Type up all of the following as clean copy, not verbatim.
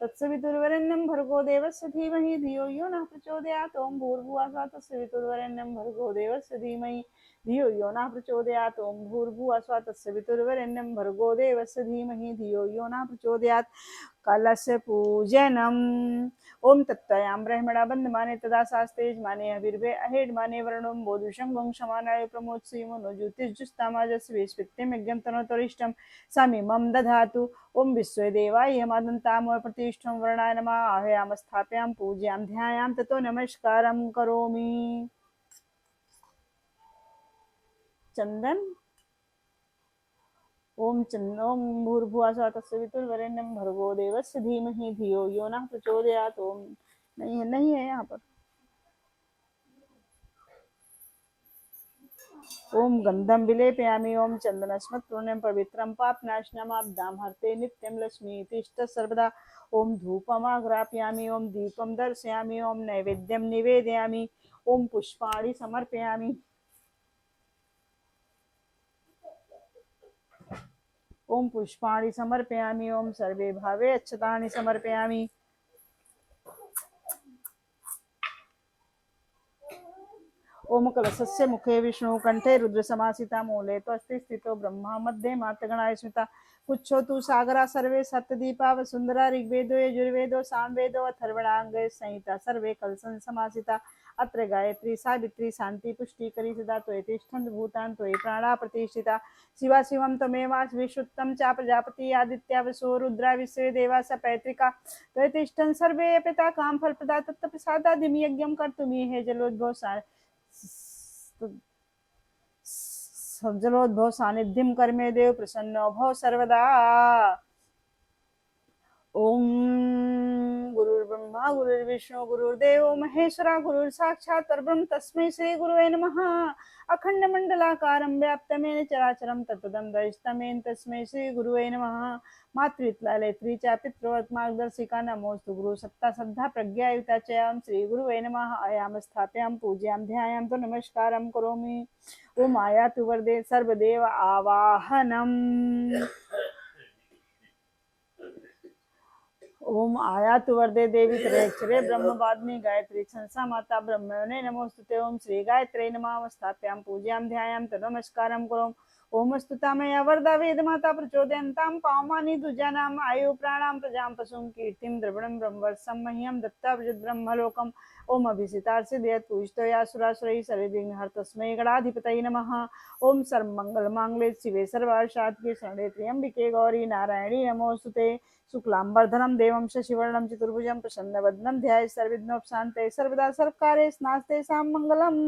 तत्सवितुर्वरेण्यं भर्गो देवस्य धीमहि धियो यो नः प्रचोदयात्। ओम भूर्भुवः स्वः तत्सवितुर्वरेण्यं भर्गो देवस्य धीमहि धियो यो नः प्रचोदयात्। ओम भूर्भुवः स्वः तत्सवितुर्वरेण्यं भर्गो देवस्य धीमहि धियो यो नः प्रचोदयात्। कलश पूजनम। ओम तत्त्वयां ब्रह्मणा बंधमाने तदा शास्त्रे माने अविर्भे अहेड माने वर्णम बोधुषं गं क्षमानाय प्रमोत्सीमो नो ज्योतिर्जुस्तामाजस्वे स्वित्यं यज्ञं तनोतरिष्टं समीमं दधातु। ओम विश्वे देवाय यमादन्तामो प्रतिष्ठं वर्णाय नमः आह्वयाम स्थापयाम पूज्याम ध्यायाम ततो नमस्कारं करोमि। चंदन। ओम भूर्भुवः स्वः तत्सवितुर्वरेण्यं भर्गो देवस्य धीमहि धियो यो नः प्रचोदयात्। ओम नहीं है यहाँ पर। ओम गंधम विलेपयामि। ओम चंदनस्मत्पुण्यं पवित्रं पापनाशनमाब्दां हर्ते नित्यं लक्ष्मी तिष्ठ सर्वदा। ओम धूपमाग्रापयामि। ओम दीपं दर्शयामि। ओम नैवेद्यं निवेदयामि। ओम पुष्पाणि समर्पयामि। ओम पुष्पाणि समर्पयामि। ओम सर्वे भावे अच्छतानि समर्पयामि। ओम कलशस्य मुखे विष्णु कंठे रुद्र समासिता मूले त्वस्ति स्थितो ब्रह्मा मध्ये मातृगणाय स्मिता पुच्छो तु सागरा सर्वे सप्तदीपा वसुंधरा ऋग्वेदो यजुर्वेदो सामवेदो अथर्वणांगे संहिता सर्वे कलशं समासिता अत्र गायत्री सावित्री शांति पुष्टिकरी सदा त्वयि तिष्ठन्ति भूतानि त्वयि प्राणा प्रतिष्ठिता शिवा शिवं त्वमेव विश्वुत्तम च प्रजापति आदित्या वसो रुद्रा विश्वे देवा सपैत्रिका त्वयि तिष्ठन् सर्वे पिता काम फलप्रदा तत्प्रसादादिं यज्ञं कर्तुमिह जलोद्भव जलोद्भव सानिध्यं कर्मे देव प्रसन्नो भव सर्वदा। ओम गुरुर्ब्रह्मा गुरुर्विष्णु गुरुर्देवो महेश्वरा गुरुर्साक्षात् परब्रह्म तस्मै श्री गुरुवे नमः। अखंड मंडलाकारं व्याप्तमेन चराचरं तत्पदं दर्शितमेन तस्मै श्री गुरुवे नमः। मातृत्लालयत्री च पितृवत् मार्गदर्शिका नमोस्तु गुरु सत्ता श्रद्धा प्रज्ञायुता च श्री गुरुवे नमः। आयाम स्थापयाम पूज्याम ध्यायाम तो नमस्कारं करोमि। ओम आयातु वरदे सर्वदेव आवाहनम। ओम आयातु वरदे देवी त्रयक्षरे ब्रह्मवादिनी गायत्री छंसा माता ब्रह्मणे नमोस्तुते। ओम श्री गायत्री नमः। स्थाप्यां पूज्यां ध्यायां तो नमस्कारं करोमि। ओम स्तुता मया वरदा वेद माता प्रचोदयन्तां पावमानि दुजानाम् आयु प्राणां प्रजां पशुं कीर्तिं द्रविणं ब्रह्मवर्षं मह्यं दत्ता ब्रह्मलोकम्। ओम अभिषितार्षिदेयत् पूजितोयासुरासुरैः सर्वविघ्नहर तस्मै गणाधिपतये नमः। ओम सर्वमङ्गलमाङ्गल्ये शिवे सर्वार्थसाधिके शरण्ये त्र्यम्बिके गौरी नारायणी नमोस्तुते। शुक्लांबरधरं देवं शशिवर्णं चतुर्भुजं प्रसन्नवदनं ध्यायेत् सर्वविघ्नोपशान्तये सर्वदा सर्वकार्येषु नास्तेषां मङ्गलम्।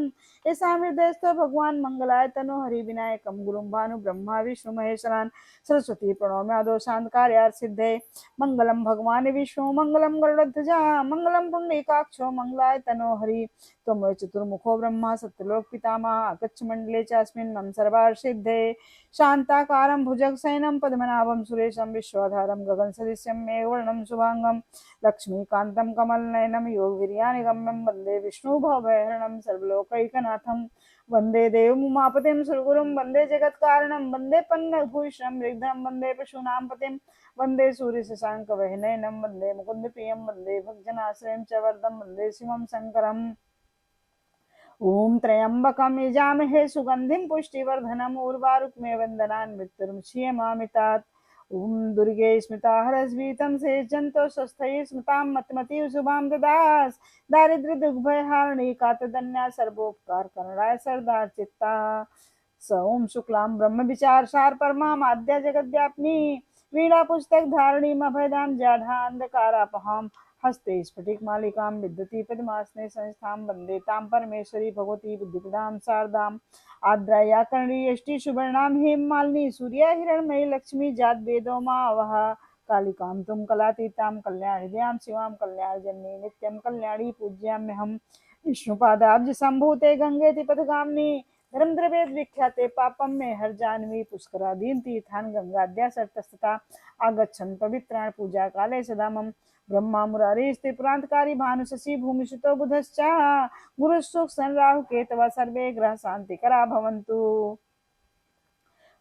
येषां हृदयस्थो भगवान् मङ्गलाय तनो हरिविनायकं गुरुं भानु ब्रह्मा विष्णु महेश्वरान् सरस्वती प्रणौम्यादो शान्तकार्यार्थसिद्धये। मङ्गलं भगवान् विष्णु मङ्गलं गरुडध्वजा मङ्गलं पुण्डरीकाक्षो मङ्गलाय तनो हरि। त्वं चतुर्मुखो ब्रह्मा सत्यलोक पितामह आगच्छ मण्डले चास्मिन् मम सर्वार्थसिद्धये। शान्ताकारं भुजगशयनं पद्मनाभं सुरेशं विश्वाधारं गगनसदृशं मेघवर्णं शुभांगं लक्ष्मीकान्तं कमलनयनं योगवीर्यानिगम्यं वन्दे विष्णुभवभयहरणं सर्वलोकैकनाथं। वन्दे देवमुमापतिं सुरगुरुं वन्दे जगत्कारणं वन्दे पन्नगभूषणं मृगधरं वन्दे पशूनां पतिं वन्दे सूर्यशशाङ्कवह्नयनं वन्दे मुकुन्दप्रियं वन्दे भक्तजनाश्रयं च वरदं वन्दे शिवं शङ्करम्। ओम त्र्यंबकं यजामहे सुगंधिं पुष्टिवर्धनम् उर्वारुकमे वन्दनान् मृत्युर्मुक्षीयमामितात्। ओम दुर्गे स्मृता हरस्वीतं सेजन्तो स्वस्थैः स्मृतां मतमति शुभां ददास्। दारिद्र्य दुर्भयहारिणी कातदन्या सर्वोपकार करणाय सरदार चित्ता। स ओम शुक्लां ब्रह्म विचार सार परमा आद्या जगद्व्यापिनी वीणा पुस्तक धारणीं अभयदां जाढान्धकारापहां हस्ते स्फटिकमालिकां विद्युति पद्मासने संस्थां वन्दे तां परमेश्वरी भगवती बुद्धिप्रदां शारदाम्। आद्राया कर्णीयष्टि सुवर्णां हेममालिनी सूर्या हिरण्मयी लक्ष्मी जात वेदो मावह। कालिकां तुं कलातीतां कल्याणिद्यां शिवां कल्याणजननी नित्यं कल्याणी पूज्याम्यहम्। विष्णुपादाब्ज सम्भूते गंगेति पथगामिनी धर्मद्रव्य विख्याते पापं मे हर जाह्नवी पुष्करादीन तीर्थान गंगाद्या सर्तस्तथा आगच्छन् पवित्राण पूजा काले सदा मम। ब्रह्मा मुरारी स्त्रीपुरांतकारी भानुशशि भूमिसुतो बुधश्च गुरुः सुख सन राहु केतवः सर्वे ग्रह शांतिकरा भवन्तु।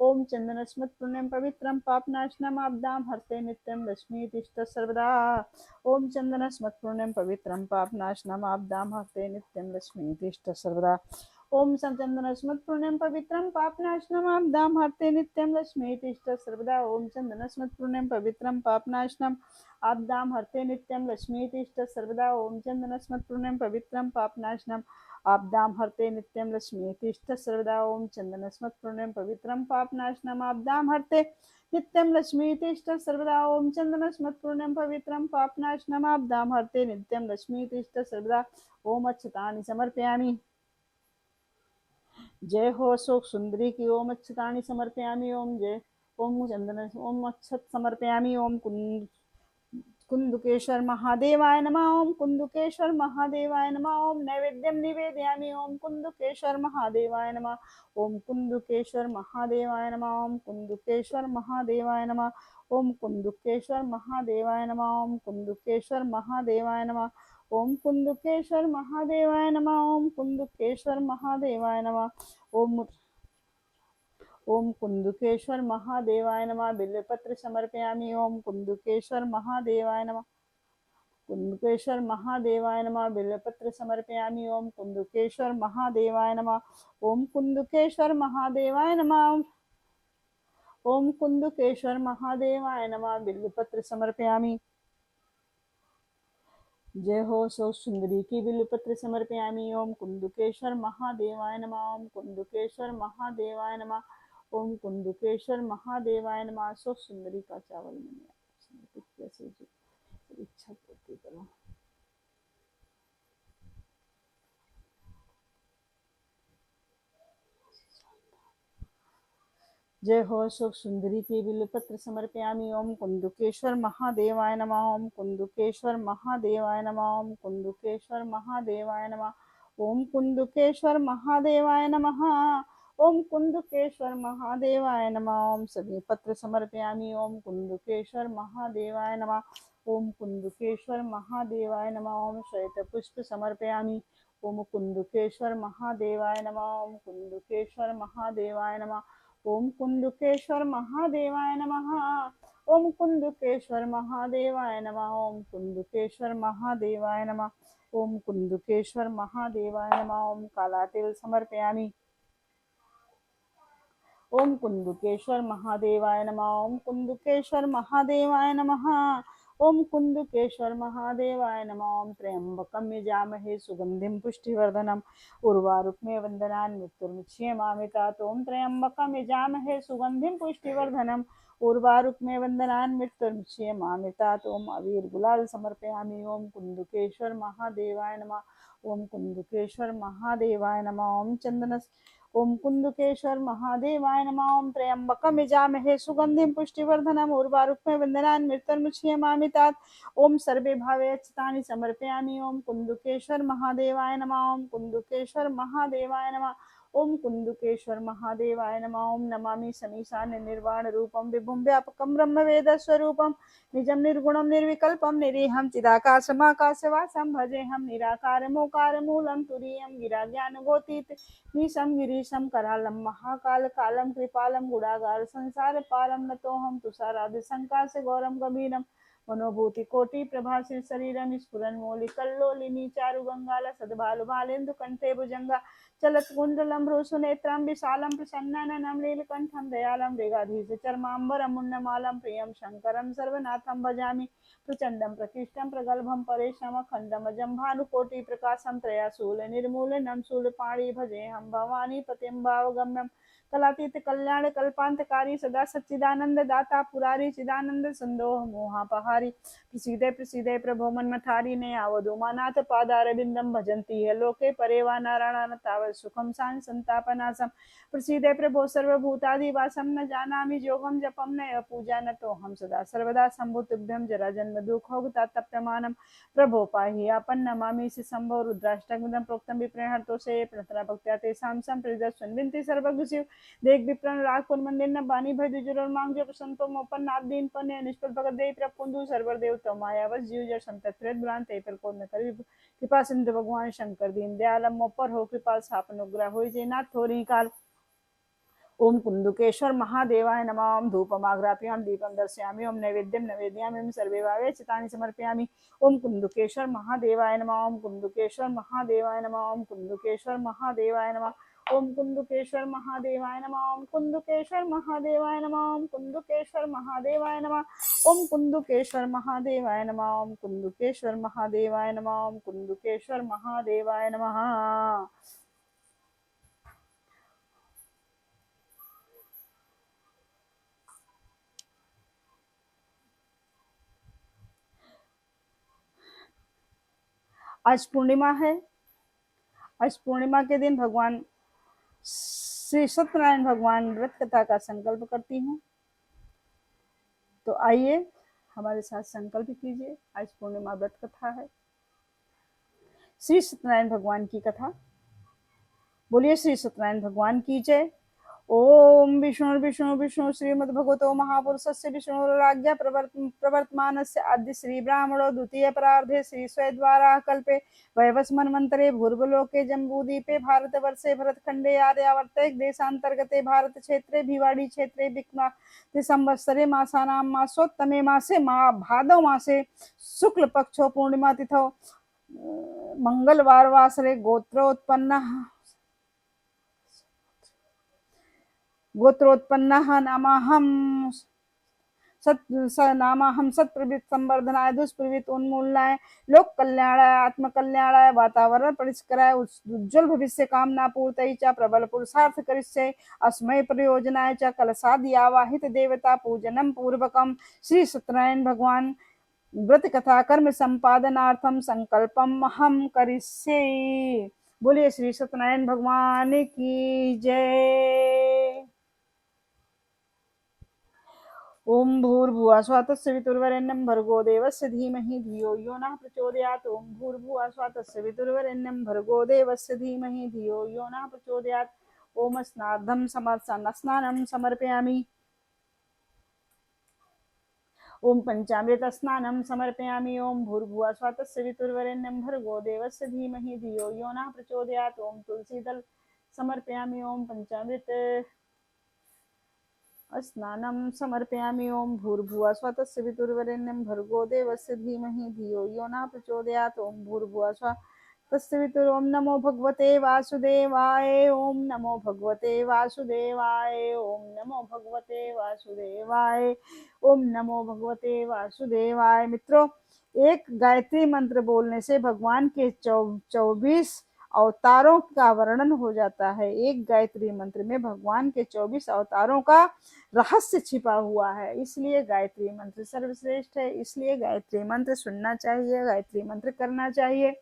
ओम चंदन स्मृत पुण्यम पवित्रम पापनाशनम आपदाम हरते नित्यम लक्ष्मी तिष्ठ सर्वदा। ओम चंदन स्मृत पुण्यम पवित्रम पापनाशनम आपदाम हरते नित्यम लक्ष्मी तिष्ठ सर्वदा। ओम चंदन स्मृत पुण्यम पवित्रम पापनाशनम आपदाम हरते नित्यम लक्ष्मी तिष्ठ सर्वदा। ओम चंदन स्मृत पुण्यम पवित्रम पापनाशनम आपदाम हरते नित्यम लक्ष्मी तिष्ठ सर्वदा। ओम चंदन स्मृत पुण्यम पवित्रम पापनाशनम आपदाम हरते नित्यम लक्ष्मी तिष्ठ सर्वदा। ओम चंदन स्मृत पुण्यम पवित्रम पापनाशनम आपदाम हरते नित्यम लक्ष्मी तिष्ठ सर्वदा। ओम चंदन स्मृत पुण्यम पवित्रम पापनाशनम आपदाम हरते नित्यम लक्ष्मी तिष्ठ सर्वदा। ओम अक्षतानि समर्पयामि। जय हो अशोक सुंदरी की। ओम अक्षतानि समर्पयामि। ओम जय ओम चंदन ओम अक्षत समर्पयामि। ओम कुंदुकेश्वर महादेवाय नमः। ओम कुंदुकेश्वर महादेवाय नमः। ओम नैवेद्यम निवेदयामि। ओम कुंदुकेश्वर महादेवाय नमः। ओम कुंदुकेश्वर महादेवाय नमः। ओम कुंदुकेश्वर महादेवाय नमः। ओम कुंदुकेश्वर महादेवाय नमः। ओम कुंदुकेश्वर महादेवाय नमः। ओम कुंदुकेश्वर महादेवाय नमः। ओम कुंदुकेश्वर महादेवाय नमः। ओम ओम कुंदुकेश्वर महादेवाय नमः। बिल्वपत्र समर्पयामि। ओम कुंदुकेश्वर महादेवाय नमः। कुंदुकेश्वर महादेवाय नमः। बिल्वपत्र समर्पयामि। ओम कुंदुकेश्वर महादेवाय नमः। ओम कुंदुकेश्वर महादेवाय नमः। ओम कुंदुकेश्वर महादेवाय नमः। बिल्वपत्र समर्पयामि। जय हो सो सुंदरी की। बिल्वपत्र समर्पयामि। ओम कुंदुकेश्वर महादेवाय नमः। ओम कुंदुकेश्वर महादेवाय नमः। ओम कुंदुकेश्वर महादेवाय नमः। सो सुंदरी का चावल मैंने समर्पित किया। इच्छा पूर्ति करो। जय हो अशोक सुंदरी की। बिल्वपत्र समर्पयामि। ओम कुंदुकेश्वर महादेवाय नमः। ओम कुंदुकेश्वर महादेवाय नमः। ओम कुंदुकेश्वर महादेवाय नमः। ओम कुंदुकेश्वर महादेवाय नमः। ओम कुंदुकेश्वर महादेवाय नमः। ओम सभी पत्र समर्पयामि। ओम कुंदुकेश्वर महादेवाय नमः। ओम कुंदुकेश्वर महादेवाय नमः। ओम श्वेत पुष्प समर्पयामि। ओम कुंदुकेश्वर महादेवाय नमः। ओम कुंदुकेश्वर महादेवाय नमः। ओम कुंदुकेश्वर महादेवाय नमः। ओम कुंदुकेश्वर महादेवाय नमः। ओम कुंदुकेश्वर महादेवाय नमः। ओम कुंदुकेश्वर महादेवाय नमः। ओम काला तिल समर्पयामि। ओम कुंदुकेश्वर महादेवाय नमः। ओम कुंदुकेश्वर महादेवाय नमः। ओम कुंदुकेश्वर महादेवाय नमः। ओम त्र्यंबकं यजामहे सुगंधिं पुष्टिवर्धनम् उर्वारुकमे वंदनान् मृत्युर्मुच्येमामृतात्। ओम त्र्यंबकं यजामहे सुगंधिं पुष्टिवर्धनम् उर्वारुकमे वंदनान् मृत्युर्मुच्येमामृतात्। ओम अबीर गुलाल समर्पयामि। ओम कुंदुकेश्वर महादेवाय नमः। ओम कुंदुकेश्वर महादेवाय नमः। ओम चंदन ओम कुंदुकेश्वर महादेवाय नमः। ओम त्र्यंबकं यजामहे सुगंधिं पुष्टिवर्धनम् उर्वारुकमे वंदनान् मृत्युर्मुच्येमामृतात्। ओम सर्वे भावे अच्युतानि समर्पयामि। ओम कुंदुकेश्वर महादेवाय नमः। ओम कुंदुकेश्वर महादेवाय नमः। ओम कुंदुकेश्वर महादेवाय नमः। ओम नमामि समीशान निर्वाण रूपम विभुं व्यापकं ब्रह्म वेद स्वरूपम निजं निर्गुणं निर्विकल्पं निरीहं चिदाकाशमाकाशवासं भजेऽहं निराकारमोकारमूलं तुरीयं गिराज्ञानगोतीत मीशं गिरीशं करालं महाकालकालं कृपालं गुडागार संसारपारं नतोऽहं तुषारादिसङ्काशे गौरं गभीरं मनोभूति कोटि प्रभासी शरीरं स्फुरन्मौलिकल्लोलिनी चारुगङ्गाल सद्भालुभालेन्दु कंठे भुजंगा चलत्कुण्डलं भ्रूसुनेत्रं विशालं प्रसन्नाननं लीलकण्ठं दयालं मृगाधीशचर्माम्बरं मुण्डमालं प्रियं शङ्करं सर्वनाथं भजामि प्रचण्डं प्रकृष्टं प्रगल्भं परेशमखण्डमजं भानुकोटिप्रकाशं त्रयाशूलनिर्मूलनं शूलपाणि भजेऽहं भवानी पतिं भावगम्यं कलातीत कल्याण कल्पांतकारी सदा सच्चिदानंद दाता पुरारी चिदानंद संदोह मोहापहारी प्रसीदे प्रसीदे प्रभो मन्मथारी ने आवधूमानाथ पादारविंदम भजन्ति है लोके परेवा नारायण तावत् सुखम सांग संतापनासम प्रसीदे प्रभो सर्वभूतादिवासम न जानामि जोगम जपम न पूजा न तो हम सदा सर्वदा संभुतुभ्यं जरा जन्म दुखोगता तप्यमानम प्रभो पाहि आपन नमामि से संभव रुद्राष्टकमिदं प्रोक्तं विप्रणहर्तो से प्रार्थना भक्त्या तेषां संप्रदर्शन विनती सर्वगुसिव देख विप्रण राग पुन मंदिर न बानी भय दुजुर मांग जो प्रसन्तो मोपन नाथ दीन पन्ने निष्फल भगत देव प्रपुंदु सर्वर देव तो माया बस जीव जर संत त्रेत ब्रांत पर को न करी कृपा सिंधु भगवान शंकर दीन दयालम मोपर हो कृपा स्थापन उग्र हो जे नाथ थोरी काल ओम कुंदुकेश्वर महादेवाय नमः। ओम धूपमाग्रापयामि दीपं दर्शयामि। ओम नैवेद्यं निवेदयामि। ओम सर्वे भावे चितानि समर्पयामि। ओम कुंदुकेश्वर महादेवाय नमः। ओम कुंदुकेश्वर महादेवाय नमः। ओम कुंदुकेश्वर महादेवाय नमः। ओम कुंदुकेश्वर महादेवाय नमः। ओम कुंदुकेश्वर महादेवाय नमः। ओम कुंदुकेश्वर महादेवाय नमः। ओम कुंदुकेश्वर महादेवाय नमः। ओम कुंदुकेश्वर महादेवाय नमः। ओम कुंदुकेश्वर महादेवाय नमः। आज पूर्णिमा है। आज पूर्णिमा के दिन भगवान श्री सत्यनारायण भगवान व्रत कथा का संकल्प करती हूँ। तो आइए हमारे साथ संकल्प कीजिए। आज पूर्णिमा व्रत कथा है, श्री सत्यनारायण भगवान की कथा। बोलिए श्री सत्यनारायण भगवान की जय। ओम विष्णु विष्णु विष्णु श्रीमद्भगवतो महापुरुषस्य विष्णुराज्ञा प्रवर्तमानस्य आद्य श्री ब्राह्मणो द्वितीय परार्धे श्री स्वयद्वारा कल्पे वैवस्मन्वन्तरे भूर्वलोके जम्बूद्वीपे भारतवर्षे भरतखण्डे आर्यावर्ते देशान्तर्गते भारत क्षेत्रे भिवाड़ी क्षेत्रे विक्रमादित्य संवत्सरे मासानां मासोत्तमे मासे भादव मासे शुक्ल पक्षो पूर्णिमा तिथौ मंगलवार वासरे गोत्रोत्पन्नः नामाहम सत्प्रवृत्त संवर्धनाय दुष्प्रवृत्त उन्मूलनाय लोक कल्याणाय आत्म कल्याणाय वातावरण परिष्कराय उज्ज्वल भविष्य कामना पूर्तये च प्रबल पुरुषार्थ करिष्ये अस्मै प्रयोजनाय च कलशादि आवाहित देवता पूजनम पूर्वकम श्री सत्यनारायण भगवान व्रत कथा कर्म संपादनार्थम संकल्पम हम करिष्ये। बोलिए श्री सत्यनारायण भगवान की जय। ओम भूर्भुवः स्वः तत्सवितुर्वरेण्यं भर्गो देवस्य धीमहि धियो यो नः प्रचोदयात्। ओम भूर्भुवः स्वः तत्सवितुर्वरेण्यं भर्गो देवस्य धीमहि धियो यो नः प्रचोदयात्। ओम स्नार्धं स्नानं समर्पयामि। ओम पंचामृत स्नानं समर्पयामि। ओम भूर्भुवः स्वः तत्सवितुर्वरेण्यं भर्गो देवस्य धीमहि धियो यो नः प्रचोदयात्। ओम तुलसीदल समर्पयामि। ओम पंचामृत स्नानं समर्पयामि। ओम भूर्भुवः स्वः तत्सवितुर्वरेण्यं भर्गो देवस्य धीमहि धियो यो नः प्रचोदयात्। ओम भूर्भुवः स्वः तत्सवितुर्। ओम नमो भगवते वासुदेवाय। ओम नमो भगवते वासुदेवाय। ओम नमो भगवते वासुदेवाय। ओम नमो भगवते वासुदेवाय। मित्रों, एक गायत्री मंत्र बोलने से भगवान के 24 अवतारों का वर्णन हो जाता है। एक गायत्री मंत्र में भगवान के 24 अवतारों का रहस्य छिपा हुआ है। इसलिए गायत्री मंत्र सर्वश्रेष्ठ है। इसलिए गायत्री मंत्र सुनना चाहिए, गायत्री मंत्र करना चाहिए।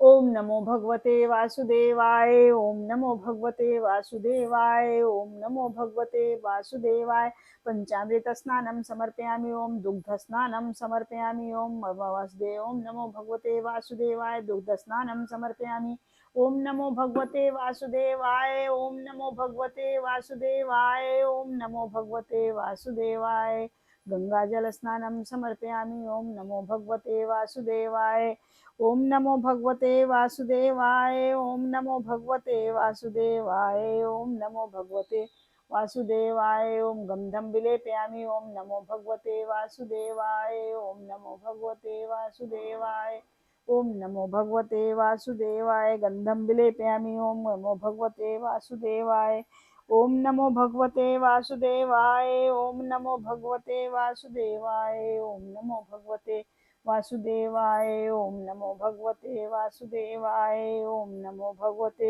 ओम नमो भगवते वासुदेवाय। ओम नमो भगवते वासुदेवाय। ओम नमो भगवते वासुदेवाय। पंचामृत स्नानं समर्पयामि। ओम दुग्ध स्नानं समर्पयामि। ओम वासुदेव। ओम नमो भगवते वासुदेवाय। दुग्ध स्नानं समर्पयामि। ओम नमो भगवते वासुदेवाय। ओम नमो भगवते वासुदेवाय। ओम नमो भगवते वासुदेवाय। गंगाजल स्नानं समर्पयामि। ओम नमो भगवते वासुदेवाय। ओम नमो भगवते वासुदेवाय। ओम नमो भगवते वासुदेवाय। ओम नमो भगवते वासुदेवाय। ओम गंधम विलेपयामि। ओम नमो भगवते वासुदेवाय। ओम नमो भगवते वासुदेवाय। ओम नमो भगवते वासुदेवाय। गंधम विलेपयामि। ओम नमो भगवते वासुदेवाय। ओम नमो भगवते वासुदेवाय। ओम नमो भगवते वासुदेवाय। ओम नमो भगवते वासुदेवाय। ओम नमो भगवते वासुदेवाय। ओम नमो भगवते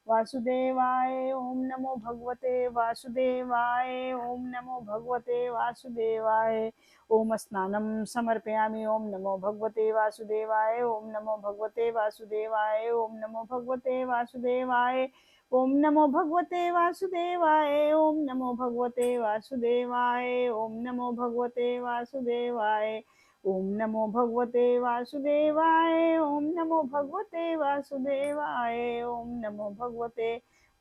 वासुदेवाय। ओम नमो भगवते वासुदेवाय। ओम नमो भगवते वासुदेवाय। ओम स्नानं समर्पयामि। ओम नमो भगवते वासुदेवाय। ओम नमो भगवते वासुदेवाय। ओम नमो भगवते वासुदेवाय। ओम नमो भगवते वासुदेवाय। ओम नमो भगवते वासुदेवाय। ओम नमो भगवते वासुदेवाय। ओम नमो भगवते वासुदेवाय। ओम नमो भगवते वासुदेवाय। ओम नमो भगवते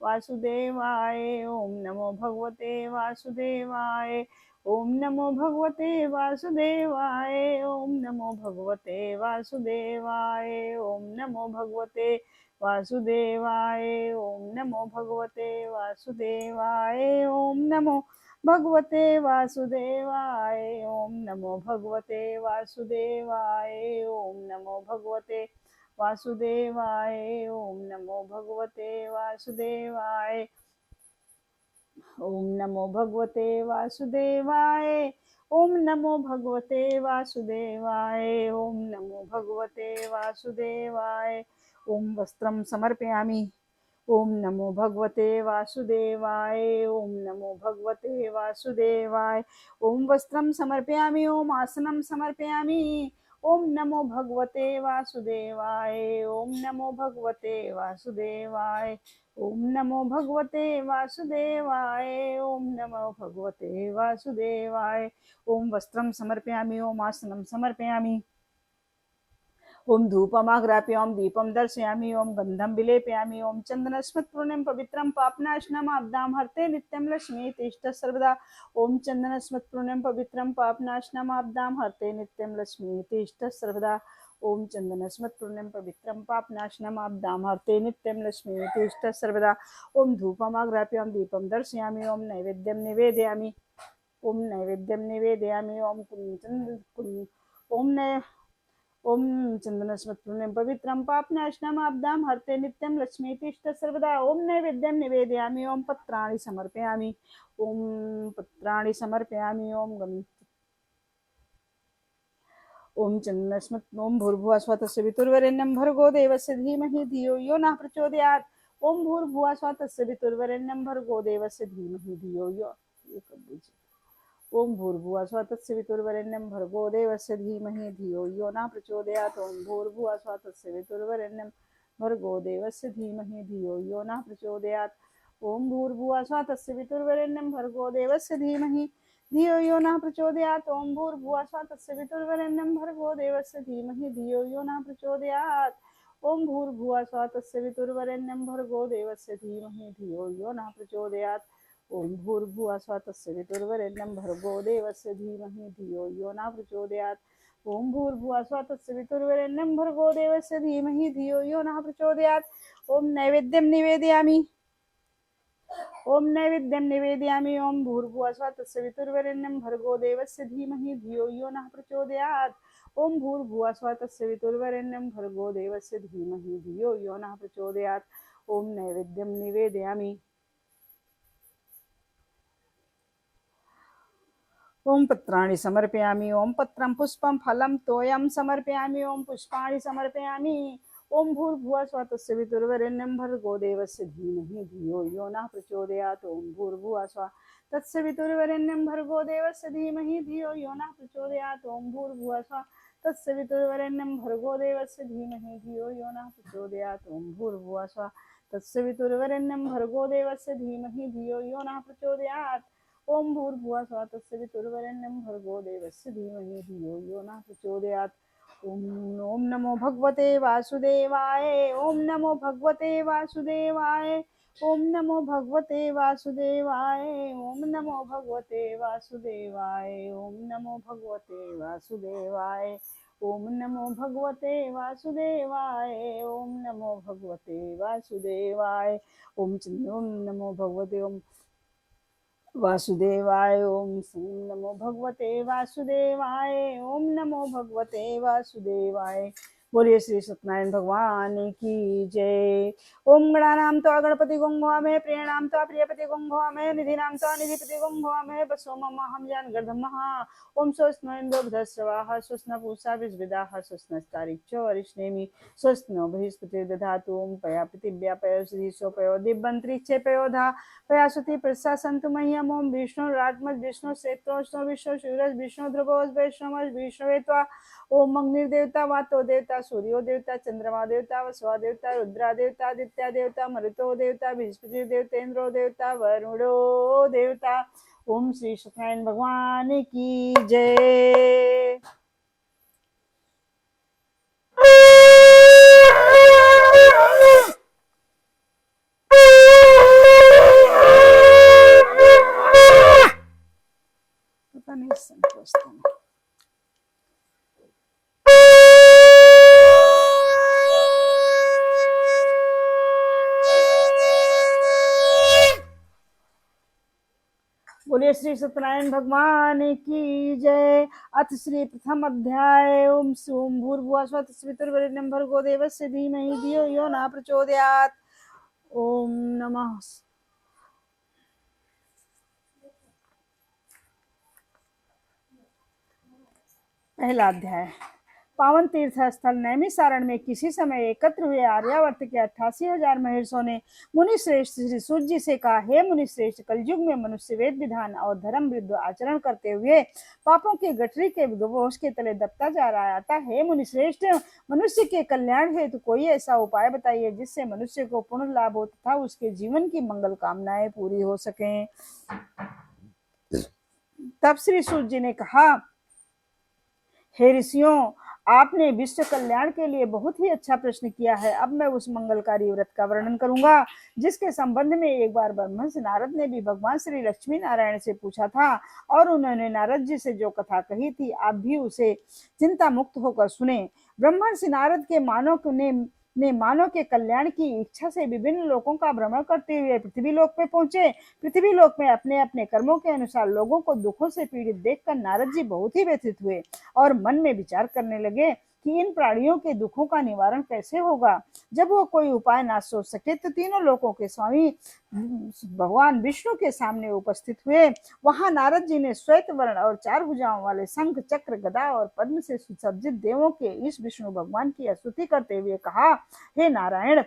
वासुदेवाय। ओम नमो भगवते वासुदेवाय। ओम नमो भगवते वासुदेवाय। ओम नमो भगवते वासुदेवाय। ओम नमो भगवते वासुदेवाय। ओम नमो भगवते वासुदेवाय। ओम नमो भगवते वासुदेवाय। ओम नमो भगवते वासुदेवाय। ओम नमो भगवते वासुदेवाय। ओम नमो भगवते वासुदेवाय। ओम नमो भगवते वासुदेवाय। ओम नमो भगवते वासुदेवाय। ओम नमो भगवते वासुदेवाय। ओम वस्त्रं समर्पयामि। ओम नमो भगवते वासुदेवाय। ओम नमो भगवते वासुदेवाय। ओम वस्त्रं समर्पयामि। ओम आसनं समर्पयामि। ओम नमो भगवते वासुदेवाय। ओम नमो भगवते वासुदेवाय। ओम नमो भगवते वासुदेवाय। ओम नमो भगवते वासुदेवाय। ओम वस्त्रं समर्पयामि। ओम आसनं समर्पयामि। ओम धूपमाग्राप्य। ओम दीपं दर्शयामि। ओम गंधं विलेपयामि। ओम चन्दनस्मत्पूर्णं पवित्रं पापनाशनमाब्दां हर्ते नित्यं लक्ष्मी तिष्ठ सर्वदा। ओम चन्दनस्मत्पूर्णं पवित्रं पापनाशनमाब्दां हर्ते नित्यं लक्ष्मी तिष्ठ सर्वदा। ओम चन्दनस्मत्पूर्णं पवित्रं पापनाशनमाब्दां हर्ते नित्यं लक्ष्मी तिष्ठ सर्वदा। ओम धूपमाग्राप्य। ओम दीपं दर्शयामि। ओम नैवेद्यं निवेदयामि। ओम नैवेद्यं निवेदयामि। ओम कुञ्चन ओम नय ओम चंदनस्मत्पुण्यं पवित्रं पापनाशनमाब्दां हर्ते नित्यं लक्ष्मी तिष्ठ सर्वदा। ओम नैवेद्यं निवेदयामि। ओम पत्राणि समर्पयामि। ओम पत्राणि समर्पयामि। ओम चंदनस्मत् ओम भूर्भुवः स्वः तस्य वितुर्वरेण्यं भर्गो देवस्य धीमहि धियो यो नः प्रचोदयात्। ओम भूर्भुवः स्वः तस्य वितुर्वरेण्यं भर्गो देवस्य धीमहि धियो यो ओम भूर्भुवः स्वः तस्य वितुर्वरेण्यं भर्गो देवस्य धीमहि धियो यो नः प्रचोदयात्। ओम भूर्भुवः स्वः तस्य वितुर्वरेण्यं भर्गो देवस्य धीमहि धियो यो नः प्रचोदयात्। ओम भूर्भुवः स्वः तस्य वितुर्वरेण्यं भर्गो देवस्य धीमहि धियो यो नः प्रचोदयात्। ओम भूर्भुवः स्वः तस्य वितुर्वरेण्यं भर्गो देवस्य धीमहि धियो यो नः प्रचोदयात्। ओम भूर्भुवः स्वः तस्य वितुर्वरेण्यं भर्गो देवस्य धीमहि धियो यो नः प्रचोदयात्। ओम भूर्भुवः स्वः तस्य वितुर्वरेण्यं भर्गो देवस्य धीमहि धियो यो नः प्रचोदयात्। ओम भूर्भुवः स्वः तस्य वितुर्वरेण्यं भर्गो देवस्य धीमहि धियो यो नः प्रचोदयात्। ओम नैवेद्यं निवेदयामि। ओम नैवेद्यं निवेदयामि। ओम भूर्भुवः स्वः तस्य वितुर्वरेण्यं भर्गो देवस्य धीमहि धियो यो नः प्रचोदयात्। ओम भूर्भुवः स्वः तस्य वितुर्वरेण्यं भर्गो देवस्य धीमहि धियो यो नः प्रचोदयात्। ओम नैवेद्यं निवेदयामि। ओम पत्राणि समर्पयामि। ओम पत्रं पुष्पं फलं तोयं समर्पयामि। ओम पुष्पाणि समर्पयामि। ओम भूर्भुवः स्वः तस्य वितुर्वरेण्यं भर्गो देवस्य धीमहि धियो यो नः प्रचोदयात्। ओम भूर्भुवः स्वः तस्य वितुर्वरेण्यं भर्गो देवस्य धीमहि धियो यो नः प्रचोदयात्। ओम भूर्भुवः स्वः तस्य वितुर्वरेण्यं भर्गो देवस्य धीमहि धियो यो नः प्रचोदयात्। ओम भूर्भुवः स्वः तस्य वितुर्वरेण्यं भर्गो देवस्य धीमहि धियो यो नः प्रचोदयात्। ओम भूर्भुवः स्वः तस्य वितुर्वरेण्यं भर्गो देवस्य धीमहि धियो यो नः प्रचोदयात्। ओम नमो भगवते वासुदेवाय। ओम नमो भगवते वासुदेवाय। ओम नमो भगवते वासुदेवाय। ओम नमो भगवते वासुदेवाय। ओम नमो भगवते वासुदेवाय। ओम नमो भगवते वासुदेवाय। ओम नमो भगवते वासुदेवाय। ओम नमो भगवते वासुदेवाय। ओम नमो भगवते वासुदेवाय। ओम नमो भगवते वासुदेवाय। बोलिए श्री सत्यनारायण भगवान की जय। ओम गणानां त्वा गणपति गंगवामहे प्रियणां त्वा प्रियपति गंगवामहे निधिनां त्वा निधिपति गंगवामहे बसो मम हम जान गर्धमः। ओम स्वस्ति नो इंद्रो वृद्धश्रवाः स्वस्ति न पूषा विश्ववेदाः स्वस्ति नस्तारिक्षो अरिष्णेमि स्वस्ति नो बृहस्पतिर्दधातु। ओम पया पृथिव्या पयोश्रीशो पयो दिव्यंतरिक्षे पयोधा पयासुति प्रशासन्तु मह्यम। ओम विष्णुरात्मज विष्णु क्षेत्रोष्ण विष्णु शिवरज विष्णु ध्रुवोज वैष्णवज विष्णुवेत्वा। ओम अग्निर्देवता वातो देवता सूर्यो देवता चंद्रमा देवता वसवा देवता रुद्रा देवता आदित्य देवता मरुतो देवता बृहस्पति देवतेन्द्रो देवता वरुणो देवता। ओम श्री सत्यनारायण भगवान की जय। पता नहीं संतोषता नहीं। बोलिए श्री सत्यनारायण भगवान की जय। अथ श्री प्रथम अध्याय। ओम सोम भूर्भुवः स्वः तत्सवितुर्वरेण्यं भर्गो देवस्य धीमहि धियो यो न प्रचोदयात्। ओम नमः। पहला अध्याय। पावन तीर्थ स्थल नैमिसारण में किसी समय एकत्र हुए आर्यावर्त के 88,000 महर्षियों ने मुनि श्रेष्ठ श्री सूर्य जी से कहा, हे मुनि श्रेष्ठ, कलयुग में मनुष्य वेद विधान और धर्म विरुद्ध आचरण करते हुए पापों की गठरी के बोझ के तले दबता जा रहा आता है। मुनि श्रेष्ठ, मनुष्य के कल्याण हेतु कोई ऐसा उपाय बताइए जिससे मनुष्य को पूर्ण लाभ हो तथा उसके जीवन की मंगल कामनाएं पूरी हो सकें। तब श्री सूर्य जी ने कहा, हे ऋषियों, आपने विश्व कल्याण के लिए बहुत ही अच्छा प्रश्न किया है। अब मैं उस मंगलकारी व्रत का वर्णन करूंगा जिसके संबंध में एक बार ब्रह्मर्षि नारद ने भी भगवान श्री लक्ष्मी नारायण से पूछा था और उन्होंने नारद जी से जो कथा कही थी, आप भी उसे चिंता मुक्त होकर सुने। ब्रह्मर्षि नारद के मानव के कल्याण की इच्छा से विभिन्न लोकों का भ्रमण करते हुए पृथ्वी लोक में पहुंचे। पृथ्वी लोक में अपने अपने कर्मों के अनुसार लोगों को दुखों से पीड़ित देखकर नारद जी बहुत ही व्यथित हुए और मन में विचार करने लगे कि इन प्राणियों के दुखों का निवारण कैसे होगा। जब वो कोई उपाय ना सोच सके तो तीनों लोकों के स्वामी भगवान विष्णु के सामने उपस्थित हुए। वहां नारद जी ने श्वेत वर्ण और 4 भुजाओं वाले शंख, चक्र, गदा और पद्म से सुसज्जित देवों के इस विष्णु भगवान की स्तुति करते हुए कहा, हे नारायण,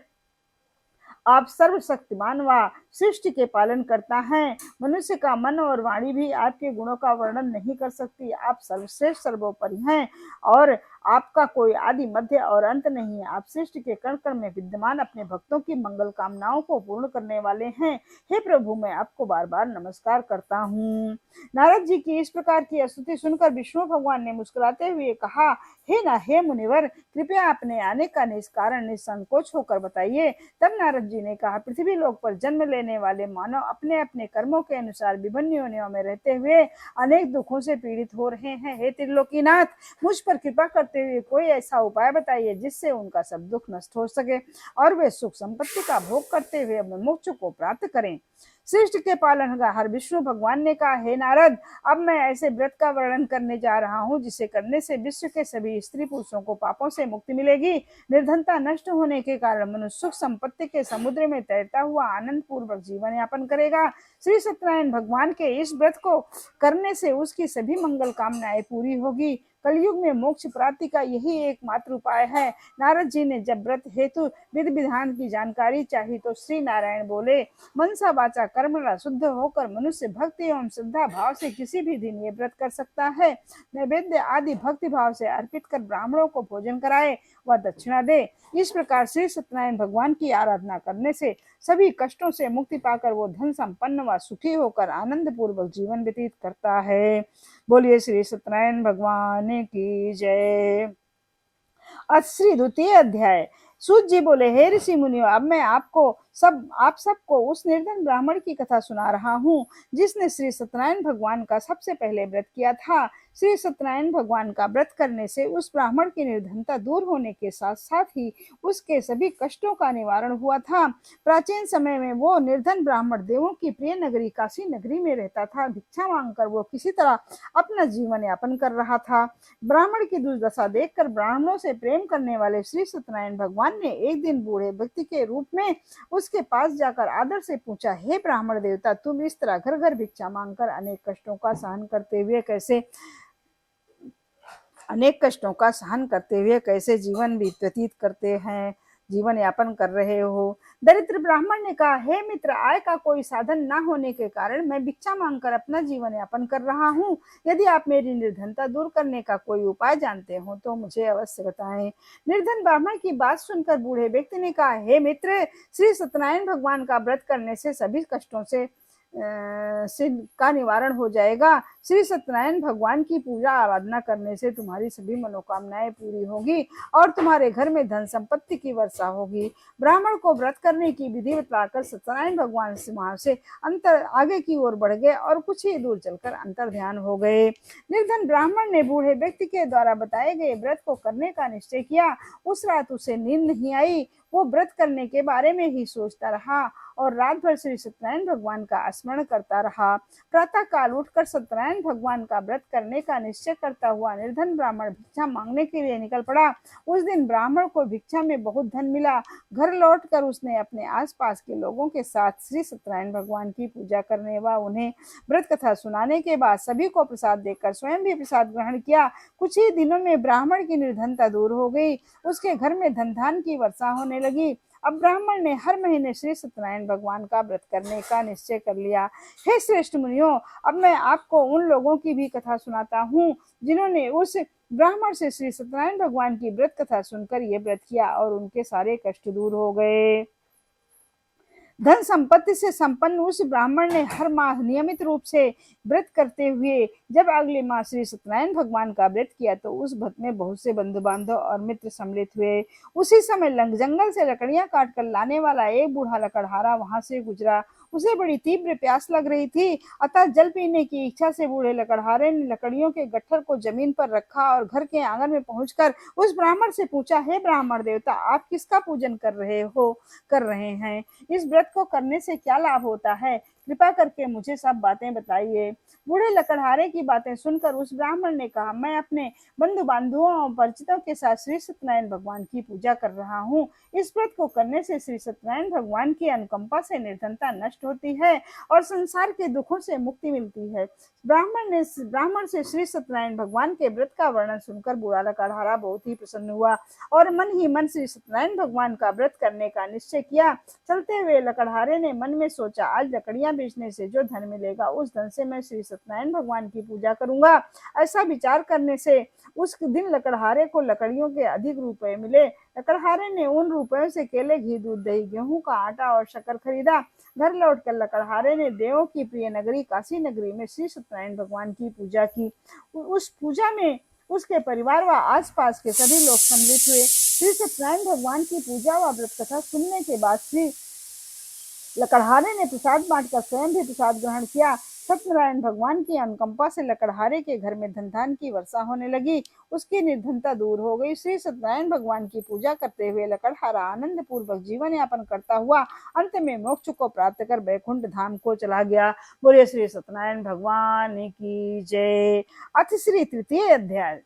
आप सर्वशक्तिमान व सृष्टि के पालन करता है। मनुष्य का मन और वाणी भी आपके गुणों का वर्णन नहीं कर सकती। आप सर्वश्रेष्ठ सर्वोपरि हैं और आपका कोई आदि मध्य और अंत नहीं है। आप सृष्टि के कण कण में विद्यमान अपने भक्तों की मंगल कामनाओं को पूर्ण करने वाले हैं। हे प्रभु, मैं आपको बार बार नमस्कार करता हूँ। नारद जी की इस प्रकार की स्तुति सुनकर विष्णु भगवान ने मुस्कुराते हुए कहा, हे मुनिवर, कृपया अपने आने का निष्कारण निसंकोच होकर बताइए। तब नारद जी ने कहा, पृथ्वी लोक पर जन्म लेने वाले मानव अपने अपने कर्मों के अनुसार विभिन्न योनियों में रहते हुए अनेक दुखों से पीड़ित हो रहे हैं। हे त्रिलोकीनाथ, मुझ पर कृपा करते हुए कोई ऐसा उपाय बताइए जिससे उनका सब दुख नष्ट हो सके और वे सुख संपत्ति का भोग करते हुए मोक्ष को प्राप्त करें। सृष्टि के पालनहार विष्णु भगवान ने कहा, हे नारद, अब मैं ऐसे व्रत का वर्णन करने जा रहा हूँ जिसे करने से विश्व के सभी स्त्री पुरुषों को पापों से मुक्ति मिलेगी। निर्धनता नष्ट होने के कारण मनुष्य सुख संपत्ति के समुद्र में तैरता हुआ आनंद पूर्वक जीवन यापन करेगा। श्री सत्यनारायण भगवान के इस व्रत को करने से उसकी सभी मंगल कामनाएं पूरी होगी। कलयुग में मोक्ष प्राप्ति का यही एकमात्र उपाय है। नारद जी ने जब व्रत हेतु विधि विधान की जानकारी चाही तो श्री नारायण बोले, मनसा वाचा कर्मणा शुद्ध होकर मनुष्य भक्ति एवं श्रद्धा भाव से किसी भी दिन ये व्रत कर सकता है। नैवेद्य आदि भक्ति भाव से अर्पित कर ब्राह्मणों को भोजन कराए व दक्षिणा दे। इस प्रकार श्री सत्यनारायण भगवान की आराधना करने से सभी कष्टों से मुक्ति पाकर वो धन संपन्न व सुखी होकर आनंद पूर्वक जीवन व्यतीत करता है। बोलिए श्री सत्यनारायण भगवान की जय। श्री द्वितीय अध्याय। सूत जी बोले, हे ऋषि मुनियों, अब मैं आप सबको उस निर्धन ब्राह्मण की कथा सुना रहा हूँ जिसने श्री सत्यनारायण भगवान का सबसे पहले व्रत किया था। श्री सत्यनारायण भगवान का व्रत करने से उस ब्राह्मण की निर्धनता दूर होने के साथ साथ ही उसके सभी कष्टों का निवारण हुआ था। प्राचीन समय में वो निर्धन ब्राह्मण देवों की प्रिय नगरी काशी नगरी में रहता था। भिक्षा मांगकर वो किसी तरह अपना जीवन यापन कर रहा था। ब्राह्मण की दुर्दशा देखकर ब्राह्मणों से प्रेम करने वाले श्री सत्यनारायण भगवान ने एक दिन बूढ़े व्यक्ति के रूप में उसके पास जाकर आदर से पूछा, हे ब्राह्मण देवता, तुम इस तरह घर घर भिक्षा मांगकर अनेक कष्टों का सहन करते हुए कैसे जीवन व्यतीत करते हैं, जीवन यापन कर रहे हो। दरिद्र ब्राह्मण ने कहा, हे मित्र, आय का कोई साधन न होने के कारण मैं भिक्षा मांगकर अपना जीवन यापन कर रहा हूँ। यदि आप मेरी निर्धनता दूर करने का कोई उपाय जानते हो तो मुझे अवश्य बताएं। निर्धन ब्राह्मण की बात सुनकर बूढ़े व्यक्ति ने कहा, हे मित्र, श्री सत्यनारायण भगवान का व्रत करने से सभी कष्टों से का निवारण हो जाएगा। श्री सत्यनारायण भगवान की पूजा आराधना करने से तुम्हारी सभी मनोकामनाएं पूरी होगी और तुम्हारे घर में धन संपत्ति की वर्षा होगी। ब्राह्मण को व्रत करने की विधि बताकर सत्यनारायण भगवान से आगे की ओर बढ़ गए और कुछ ही दूर चलकर अंतर ध्यान हो गए। निर्धन ब्राह्मण ने बूढ़े व्यक्ति के द्वारा बताए गए व्रत को करने का निश्चय किया। उस रात उसे नींद नहीं आई। वो व्रत करने के बारे में ही सोचता रहा और रात भर श्री सत्यनारायण भगवान का स्मरण करता रहा। प्रातः काल उठकर सत्यनारायण भगवान का व्रत करने का निश्चय करता हुआ निर्धन ब्राह्मण भिक्षा मांगने के लिए निकल पड़ा। उस दिन ब्राह्मण को भिक्षा में बहुत धन मिला। घर लौटकर उसने अपने आसपास के लोगों के साथ श्री सत्यनारायण भगवान की पूजा करने व उन्हें व्रत कथा सुनाने के बाद सभी को प्रसाद देकर स्वयं भी प्रसाद ग्रहण किया। कुछ ही दिनों में ब्राह्मण की निर्धनता दूर हो गई। उसके घर में धन धान की वर्षा होने लगी। अब ब्राह्मण ने हर महीने श्री सत्यनारायण भगवान का व्रत करने का निश्चय कर लिया। हे श्रेष्ठ मुनियों, अब मैं आपको उन लोगों की भी कथा सुनाता हूँ जिन्होंने उस ब्राह्मण से श्री सत्यनारायण भगवान की व्रत कथा सुनकर ये व्रत किया और उनके सारे कष्ट दूर हो गए। धन संपत्ति से संपन्न उस ब्राह्मण ने हर माह नियमित रूप से व्रत करते हुए जब अगले माह श्री सत्यनारायण भगवान का व्रत किया तो उस व्रत में बहुत से बंधु बांधव और मित्र सम्मिलित हुए। उसी समय जंगल से लकड़ियां काट कर लाने वाला एक बूढ़ा लकड़हारा वहां से गुजरा। उसे बड़ी तीव्र प्यास लग रही थी, अतः जल पीने की इच्छा से बूढ़े लकड़हारे ने लकड़ियों के गट्ठर को जमीन पर रखा और घर के आंगन में पहुंचकर उस ब्राह्मण से पूछा, हे ब्राह्मण देवता, आप किसका पूजन कर रहे हैं? इस व्रत को करने से क्या लाभ होता है? कृपा करके मुझे सब बातें बताइए। बूढ़े लकड़हारे की बातें सुनकर उस ब्राह्मण ने कहा, मैं अपने बंधु बांधवों और परिचितों के साथ श्री सत्यनारायण भगवान की पूजा कर रहा हूँ। इस व्रत को करने से श्री सत्यनारायण भगवान की अनुकंपा से निर्धनता नष्ट होती है और संसार के दुखों से मुक्ति मिलती है। ब्राह्मण से श्री सत्यनारायण भगवान के व्रत का वर्णन सुनकर बूढ़ा लकड़हारा बहुत ही प्रसन्न हुआ और मन ही मन श्री सत्यनारायण भगवान का व्रत करने का निश्चय किया। चलते हुए लकड़हारे ने मन में सोचा, आज लकड़ियां बेचने से जो धन मिलेगा उस धन से मैं श्री सत्यनारायण भगवान की पूजा करूंगा। ऐसा विचार करने से उस दिन लकड़हारे को लकड़ियों के अधिक रुपए मिले। लकड़हारे ने उन रुपयों से केले, घी, दूध, दही, गेहूं का आटा और शक्कर खरीदा। घर लौटकर लकड़हारे ने देवों की प्रिय नगरी काशी नगरी में श्री सत्यनारायण भगवान की पूजा की। उस पूजा में उसके परिवार व आसपास के सभी लोग सम्मिलित हुए। श्री सत्यनारायण भगवान की पूजा व व्रत कथा सुनने के बाद श्री लकड़हारे ने प्रसाद बांटकर स्वयं भी प्रसाद ग्रहण किया। सत्यनारायण भगवान की अनुकंपा से लकड़हारे के घर में धन धान की वर्षा होने लगी। उसकी निर्धनता दूर हो गई। श्री सत्यनारायण भगवान की पूजा करते हुए लकड़हारा आनंद पूर्वक जीवन यापन करता हुआ अंत में मोक्ष को प्राप्त कर बैकुंठ धाम को चला गया। बोले श्री सत्यनारायण भगवान की जय। अथ श्री तृतीय अध्याय।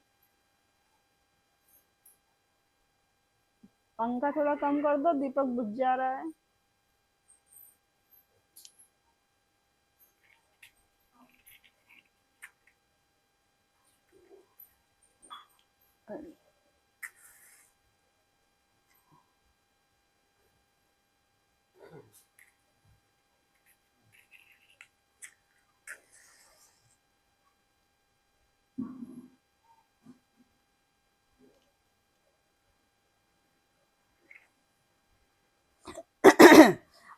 पंखा थोड़ा कम कर दो, दीपक बुझ जा रहा है।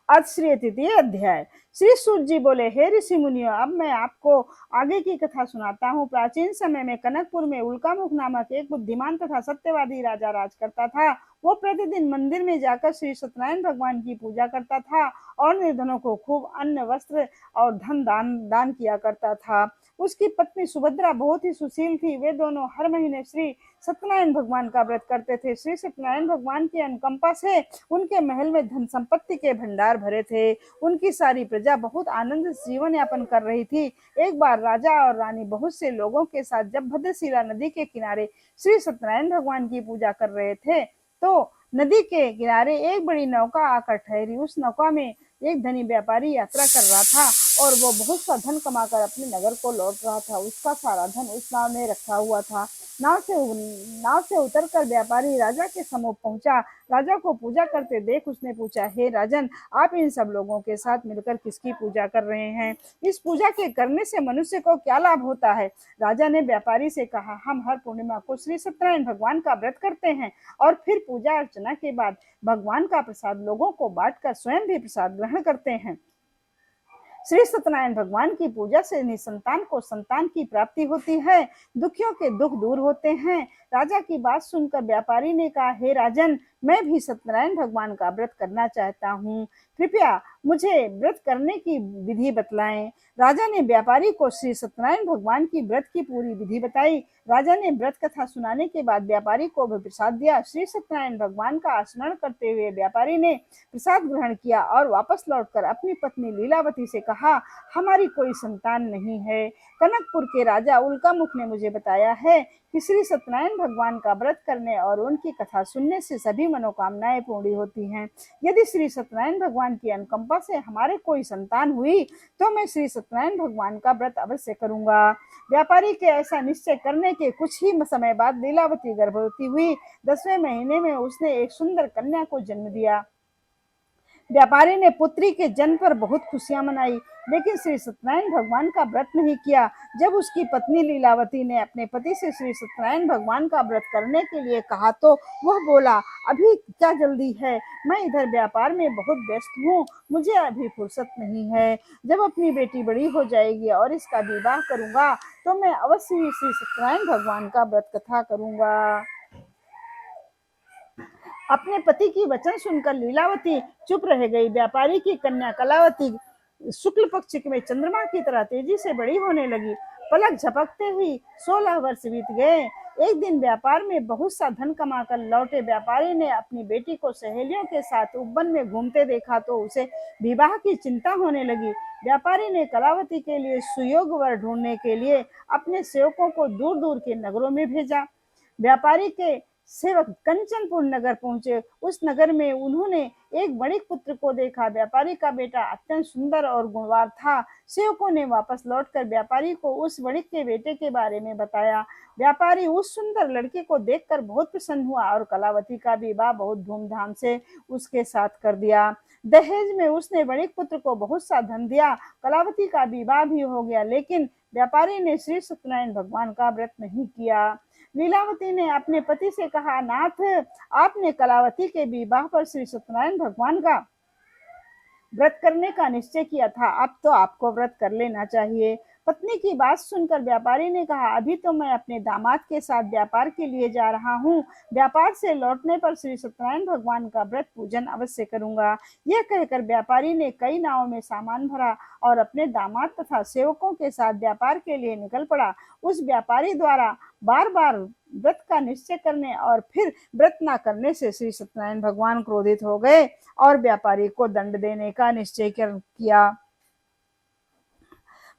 आज श्री तृतीय अध्याय। श्री सूत जी बोले, हे ऋषि मुनियों, अब मैं आपको आगे की कथा सुनाता हूँ। प्राचीन समय में कनकपुर में उल्कामुख नामक एक बुद्धिमान तथा सत्यवादी राजा राज करता था। वो प्रतिदिन मंदिर में जाकर श्री सत्यनारायण भगवान की पूजा करता था और निर्धनों को खूब अन्न, वस्त्र और धन दान किया करता था। उसकी पत्नी सुभद्रा बहुत ही सुशील थी। वे दोनों हर महीने श्री सत्यनारायण भगवान का व्रत करते थे। श्री सत्यनारायण भगवान की अनुकंपा से उनके महल में धन संपत्ति के भंडार भरे थे। उनकी सारी प्रजा बहुत आनंद से जीवन यापन कर रही थी। एक बार राजा और रानी बहुत से लोगों के साथ जब भद्रशिला नदी के किनारे श्री सत्यनारायण भगवान की पूजा कर रहे थे तो नदी के किनारे एक बड़ी नौका आकर ठहरी। उस नौका में एक धनी व्यापारी यात्रा कर रहा था और वो बहुत सा धन कमाकर अपने नगर को लौट रहा था। उसका सारा धन उस नाव में रखा हुआ था। नाव से उतरकर व्यापारी राजा के सम्मुख पहुंचा। राजा को पूजा करते देख उसने पूछा, हे राजन, आप इन सब लोगों के साथ मिलकर किसकी पूजा कर रहे हैं? इस पूजा के करने से मनुष्य को क्या लाभ होता है? राजा ने व्यापारी से कहा, हम हर पूर्णिमा को श्री सत्यनारायण भगवान का व्रत करते हैं और फिर पूजा अर्चना के बाद भगवान का प्रसाद लोगों को बांटकर स्वयं भी प्रसाद ग्रहण करते हैं। श्री सत्यनारायण भगवान की पूजा से निसंतान को संतान की प्राप्ति होती है, दुखियों के दुख दूर होते हैं। राजा की बात सुनकर व्यापारी ने कहा, हे राजन, मैं भी सत्यनारायण भगवान का व्रत करना चाहता हूँ, कृपया मुझे व्रत करने की विधि बतलाएं। राजा ने व्यापारी को श्री सत्यनारायण भगवान की व्रत की पूरी विधि बताई। राजा ने व्रत कथा सुनाने के बाद व्यापारी को प्रसाद दिया। श्री सत्यनारायण भगवान का स्मरण करते हुए व्यापारी ने प्रसाद ग्रहण किया और वापस लौटकर अपनी पत्नी लीलावती से कहा, हमारी कोई संतान नहीं है। कनकपुर के राजा उल्कामुख ने मुझे बताया है कि श्री सत्यनारायण भगवान का व्रत करने और उनकी कथा सुनने से सभी मनोकामनाएं पूरी होती हैं। यदि श्री सत्यनारायण भगवान की अनुकंपा से हमारे कोई संतान हुई तो मैं श्री सत्यनारायण भगवान का व्रत अवश्य करूंगा। व्यापारी के ऐसा निश्चय करने के कुछ ही समय बाद लीलावती गर्भवती हुई। 10वें महीने में उसने एक सुंदर कन्या को जन्म दिया। व्यापारी ने पुत्री के जन्म पर बहुत खुशियां मनाई, लेकिन श्री सत्यनारायण भगवान का व्रत नहीं किया। जब उसकी पत्नी लीलावती ने अपने पति से श्री सत्यनारायण भगवान का व्रत करने के लिए कहा तो वह बोला, अभी क्या जल्दी है, मैं इधर व्यापार में बहुत व्यस्त हूँ, मुझे अभी फुर्सत नहीं है। जब अपनी बेटी बड़ी हो जाएगी और इसका विवाह करूंगा तो मैं अवश्य ही श्री सत्यनारायण भगवान का व्रत कथा करूंगा। अपने पति की वचन सुनकर लीलावती चुप रह गई। व्यापारी की कन्या कलावती शुक्ल पक्ष में चंद्रमा की तरह तेजी से बड़ी होने लगी। पलक झपकते ही 16 वर्ष बीत गए। एक दिन व्यापार में बहुत सा धन कमाकर लौटे व्यापारी ने अपनी बेटी को सहेलियों के साथ उपवन में घूमते देखा तो उसे विवाह की चिंता होने लगी। व्यापारी ने कलावती के लिए सुयोग्य वर ढूंढने के लिए अपने सेवकों को दूर दूर के नगरों में भेजा। व्यापारी के सेवक कंचनपुर नगर पहुंचे। उस नगर में उन्होंने एक वणिक पुत्र को देखा। व्यापारी का बेटा अत्यंत सुंदर और गुणवान था। सेवकों ने वापस लौटकर व्यापारी को उस वणिक के बेटे के बारे में बताया। व्यापारी उस सुंदर लड़के को देखकर बहुत प्रसन्न हुआ और कलावती का विवाह बहुत धूमधाम से उसके साथ कर दिया। दहेज में उसने वणिक पुत्र को बहुत सा धन दिया। कलावती का विवाह भी हो गया, लेकिन व्यापारी ने श्री सत्यनारायण भगवान का व्रत नहीं किया। लीलावती ने अपने पति से कहा, नाथ, आपने कलावती के विवाह पर श्री सत्यनारायण भगवान का व्रत करने का निश्चय किया था, अब तो आपको व्रत कर लेना चाहिए। पत्नी की बात सुनकर व्यापारी ने कहा, अभी तो मैं अपने दामाद के साथ व्यापार के लिए जा रहा हूँ, व्यापार से लौटने पर श्री सत्यनारायण भगवान का व्रत पूजन अवश्य करूंगा। यह कहकर व्यापारी ने कई नावों में सामान भरा और अपने दामाद तथा सेवकों के साथ व्यापार के लिए निकल पड़ा। उस व्यापारी द्वारा बार बार व्रत का निश्चय करने और फिर व्रत न करने से श्री सत्यनारायण भगवान क्रोधित हो गए और व्यापारी को दंड देने का निश्चय किया।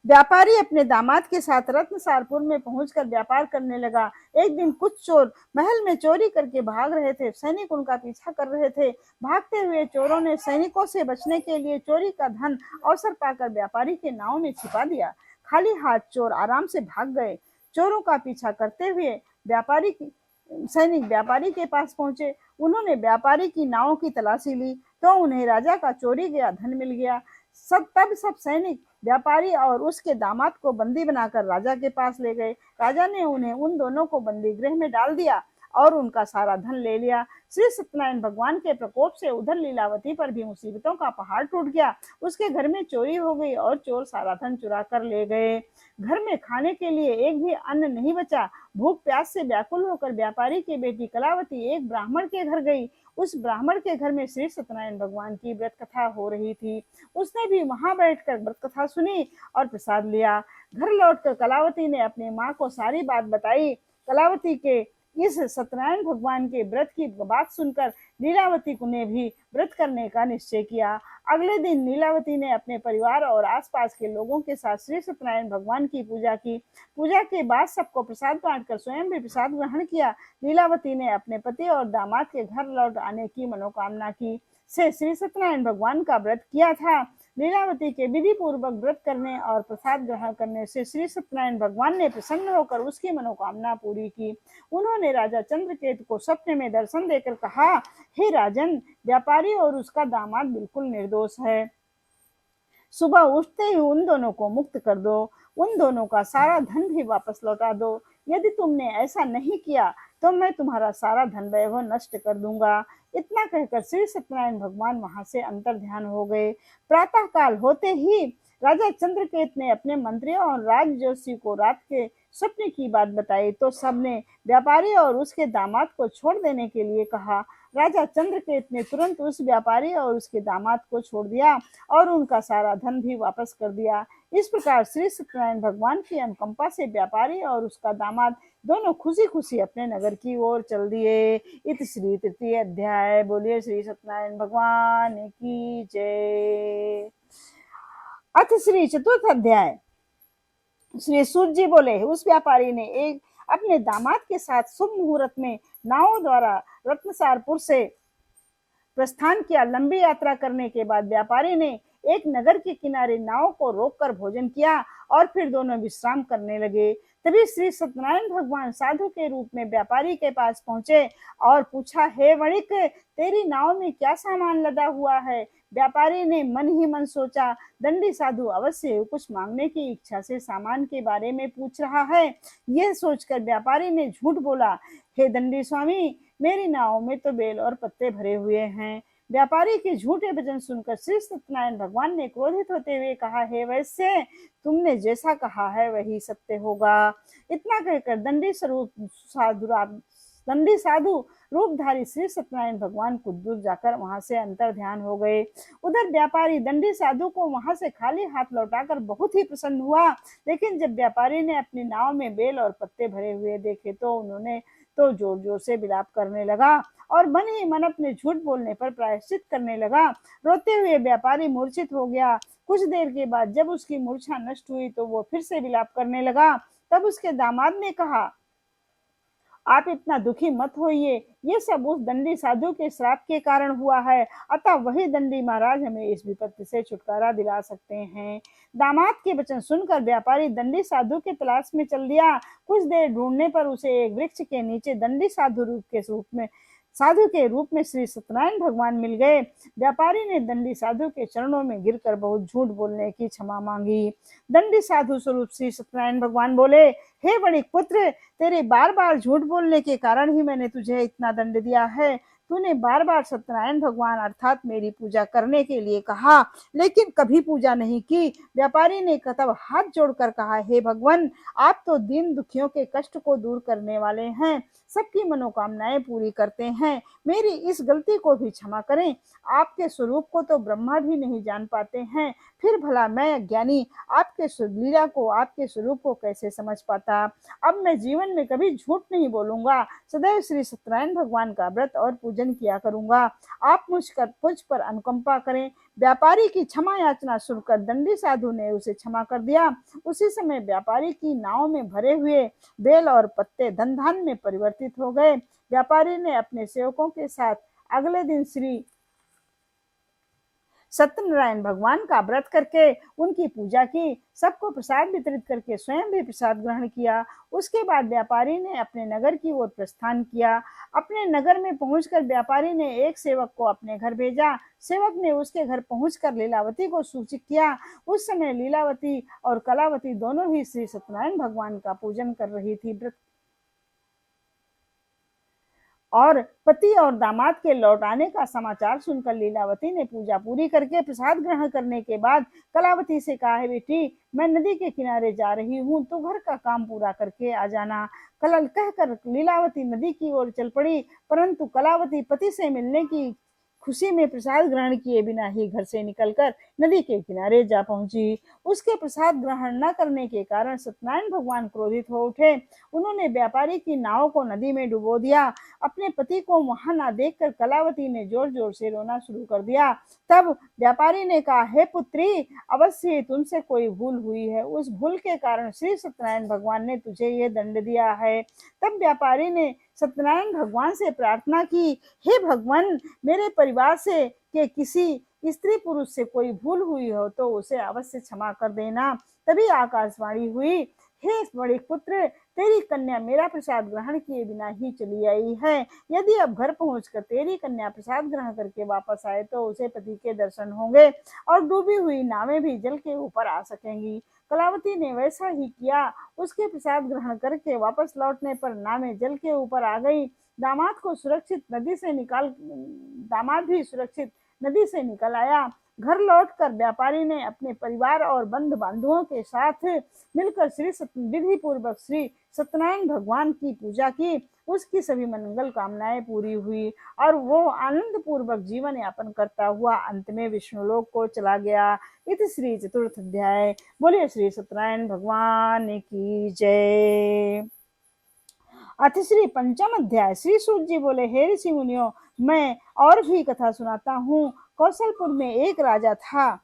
व्यापारी अपने दामाद के साथ रत्नसारपुर में पहुंचकर व्यापार करने लगा। एक दिन कुछ चोर महल में चोरी करके भाग रहे थे। सैनिक उनका पीछा कर रहे थे। भागते हुए चोरों ने सैनिकों से बचने के लिए चोरी का धन अवसर पाकर व्यापारी के नाव में छिपा दिया। खाली हाथ चोर आराम से भाग गए। चोरों का पीछा करते हुए सैनिक व्यापारी के पास पहुंचे। उन्होंने व्यापारी की नाव की तलाशी ली तो उन्हें राजा का चोरी गया धन मिल गया। तब सब सैनिक व्यापारी और उसके दामाद को बंदी बनाकर राजा के पास ले गए। राजा ने उन्हें उन दोनों को बंदी गृह में डाल दिया और उनका सारा धन ले लिया। श्री सत्यनारायण भगवान के प्रकोप से उधर लीलावती पर भी मुसीबतों का पहाड़ टूट गया। उसके घर में चोरी हो गई और चोर सारा धन चुरा कर ले गए। घर में खाने के लिए एक भी अन्न नहीं बचा। भूख प्यास से व्याकुल होकर व्यापारी की बेटी कलावती एक ब्राह्मण के घर गई। उस ब्राह्मण के घर में श्री सत्यनारायण भगवान की व्रत कथा हो रही थी। उसने भी वहां बैठकर व्रत कथा सुनी और प्रसाद लिया। घर लौटकर कलावती ने अपनी माँ को सारी बात बताई। कलावती के इस सत्यनारायण भगवान के व्रत की बात सुनकर लीलावती ने भी व्रत करने का निश्चय किया। अगले दिन लीलावती ने अपने परिवार और आसपास के लोगों के साथ श्री सत्यनारायण भगवान की पूजा की। पूजा के बाद सबको प्रसाद बांटकर स्वयं भी प्रसाद ग्रहण किया। लीलावती ने अपने पति और दामाद के घर लौट आने की मनोकामना की से श्री सत्यनारायण भगवान का व्रत किया था। लीलावती के विधि पूर्वक व्रत करने और प्रसाद ग्रहण करने से श्री सत्यनारायण भगवान ने प्रसन्न होकर उसकी मनोकामना पूरी की। उन्होंने राजा चंद्रकेतु को स्वप्न में दर्शन देकर कहा, हे राजन, व्यापारी और उसका दामाद बिल्कुल निर्दोष है। सुबह उठते ही उन दोनों को मुक्त कर दो, उन दोनों का सारा धन भी वापस लौटा दो। यदि तुमने ऐसा नहीं किया तो मैं तुम्हारा सारा धन वैभव नष्ट कर दूंगा। इतना कहकर श्री सत्यनारायण भगवान वहां से अंतर ध्यान हो गए। प्रातः काल होते ही राजा चंद्रकेत ने अपने मंत्रियों और राज जोशी को रात के स्वप्न की बात बताई तो सबने व्यापारी और उसके दामाद को छोड़ देने के लिए कहा। राजा चंद्रकेत ने तुरंत उस व्यापारी और उसके दामाद को छोड़ दिया और उनका सारा धन भी वापस कर दिया। इस प्रकार श्री सत्यनारायण भगवान की अनुकंपा से व्यापारी और उसका दामाद दोनों खुशी खुशी अपने नगर की ओर चल दिए। इत श्री तृतीय अध्याय। बोलिए श्री सत्यनारायण भगवान की जय। अथ श्री चतुर्थ अध्याय। श्री सूत जी बोले, उस व्यापारी ने एक अपने दामाद के साथ शुभ मुहूर्त में नावों द्वारा रत्नसारपुर से प्रस्थान किया। लंबी यात्रा करने के बाद व्यापारी ने एक नगर के किनारे नाव को रोककर भोजन किया और फिर दोनों विश्राम करने लगे। तभी श्री सत्यनारायण भगवान साधु के रूप में व्यापारी के पास पहुंचे और पूछा, हे वणिक, तेरी नाव में क्या सामान लदा हुआ है? व्यापारी ने मन ही मन सोचा, दंडी साधु अवश्य कुछ मांगने की इच्छा से सामान के बारे में पूछ रहा है। यह सोचकर व्यापारी ने झूठ बोला, हे दंडी स्वामी, मेरी नाव में तो बेल और पत्ते भरे हुए हैं। व्यापारी के झूठे वचन सुनकर श्री सत्यनारायण भगवान ने क्रोधित होते हुए कहा, हे वैश्य, तुमने जैसा कहा है वही सत्य होगा। इतना कहकर दंडी साधु रूपधारी श्री सत्यनारायण भगवान कुछ दूर जाकर वहां से अंतर ध्यान हो गए। उधर व्यापारी दंडी साधु को वहां से खाली हाथ लौटाकर बहुत ही प्रसन्न हुआ। लेकिन जब व्यापारी ने अपनी नाव में बेल और पत्ते भरे हुए देखे तो उन्होंने तो जोर जोर से विलाप करने लगा और मन ही मन अपने झूठ बोलने पर प्रायश्चित करने लगा। रोते हुए व्यापारी मूर्छित हो गया। कुछ देर के बाद जब उसकी मूर्छा नष्ट हुई तो वो फिर से विलाप करने लगा। तब उसके दामाद ने कहा, आप इतना दुखी मत होइए, ये सब उस दंडी साधु के श्राप के कारण हुआ है, अतः वही दंडी महाराज हमें इस विपत्ति से छुटकारा दिला सकते हैं। दामाद के वचन सुनकर व्यापारी दंडी साधु के तलाश में चल दिया। कुछ देर ढूंढने पर उसे एक वृक्ष के नीचे दंडी साधु के रूप में श्री सत्यनारायण भगवान मिल गए। व्यापारी ने दंडी साधु के चरणों में गिरकर बहुत झूठ बोलने की क्षमा मांगी। दंडी साधु स्वरूप श्री सत्यनारायण भगवान बोले, हे वणिक पुत्र, तेरे बार बार झूठ बोलने के कारण ही मैंने तुझे इतना दंड दिया है। तूने बार बार सत्यनारायण भगवान अर्थात मेरी पूजा करने के लिए कहा, लेकिन कभी पूजा नहीं की। व्यापारी ने तब हाथ जोड़कर कहा, हे भगवान, आप तो दीन दुखियों के कष्ट को दूर करने वाले हैं, सबकी मनोकामनाएं पूरी करते हैं। मेरी इस गलती को भी क्षमा करें। आपके स्वरूप को तो ब्रह्मा भी नहीं जान पाते हैं, फिर भला मैं अज्ञानी आपके लीला को, आपके स्वरूप को कैसे समझ पाता। अब मैं जीवन में कभी झूठ नहीं बोलूंगा, सदैव श्री सत्यनारायण भगवान का व्रत और पूजन किया करूंगा। आप मुझ पर अनुकंपा करें। व्यापारी की क्षमा याचना सुनकर दंडी साधु ने उसे क्षमा कर दिया। उसी समय व्यापारी की नाव में भरे हुए बेल और पत्ते धन धान में परिवर्तित हो गए। व्यापारी ने अपने सेवकों के साथ अगले दिन श्री सत्यनारायण भगवान का व्रत करके उनकी पूजा की, सबको प्रसाद वितरित करके स्वयं भी प्रसाद ग्रहण किया। उसके बाद व्यापारी ने अपने नगर की ओर प्रस्थान किया। अपने नगर में पहुंचकर व्यापारी ने एक सेवक को अपने घर भेजा। सेवक ने उसके घर पहुंचकर लीलावती को सूचित किया। उस समय लीलावती और कलावती दोनों ही श्री सत्यनारायण भगवान का पूजन कर रही थी। और पति और दामाद के लौट आने का समाचार सुनकर लीलावती ने पूजा पूरी करके प्रसाद ग्रहण करने के बाद कलावती से कहा, है बेटी, मैं नदी के किनारे जा रही हूँ, तो घर का काम पूरा करके आ जाना। कल कहकर लीलावती नदी की ओर चल पड़ी, परंतु कलावती पति से मिलने की खुशी में प्रसाद ग्रहण किए बिना ही घर से निकलकर नदी के किनारे जा पहुंची। उसके प्रसाद ग्रहण न करने के कारण सत्यनारायण भगवान क्रोधित हो उठे। उन्होंने व्यापारी की नाव को नदी में डुबो दिया। अपने पति को वहां न देखकर कलावती ने जोर जोर से रोना शुरू कर दिया। तब व्यापारी ने कहा, हे पुत्री, अवश्य तुमसे कोई भूल हुई है, उस भूल के कारण श्री सत्यनारायण भगवान ने तुझे ये दंड दिया है। तब व्यापारी ने सत्यनारायण भगवान से प्रार्थना की, हे भगवान, मेरे परिवार से के किसी स्त्री पुरुष से कोई भूल हुई हो तो उसे अवश्य क्षमा कर देना। तभी आकाशवाणी हुई, हे बड़े पुत्र, तेरी कन्या मेरा प्रसाद ग्रहण किए बिना ही चली आई है। यदि अब घर पहुंचकर तेरी कन्या प्रसाद ग्रहण करके वापस आए तो उसे पति के दर्शन होंगे और डूबी हुई नावें भी जल के ऊपर आ सकेंगी। कलावती ने वैसा ही किया। उसके प्रसाद ग्रहण करके वापस लौटने पर नावें जल के ऊपर आ गई। दामाद भी सुरक्षित नदी से निकल आया। घर लौटकर व्यापारी ने अपने परिवार और बंधु बांधवों के साथ मिलकर विधि पूर्वक श्री सत्यनारायण भगवान की पूजा की। उसकी सभी मंगल कामनाएं पूरी हुई और वो आनंद पूर्वक जीवन यापन करता हुआ अंत में विष्णुलोक को चला गया। इति श्री चतुर्थ अध्याय। बोलिए श्री सत्यनारायण भगवान की जय। अथ श्री पंचम अध्याय। श्री सूत जी बोले, हे ऋषि मुनियों, मैं और भी कथा सुनाता हूँ। कौशलपुर में एक राजा था,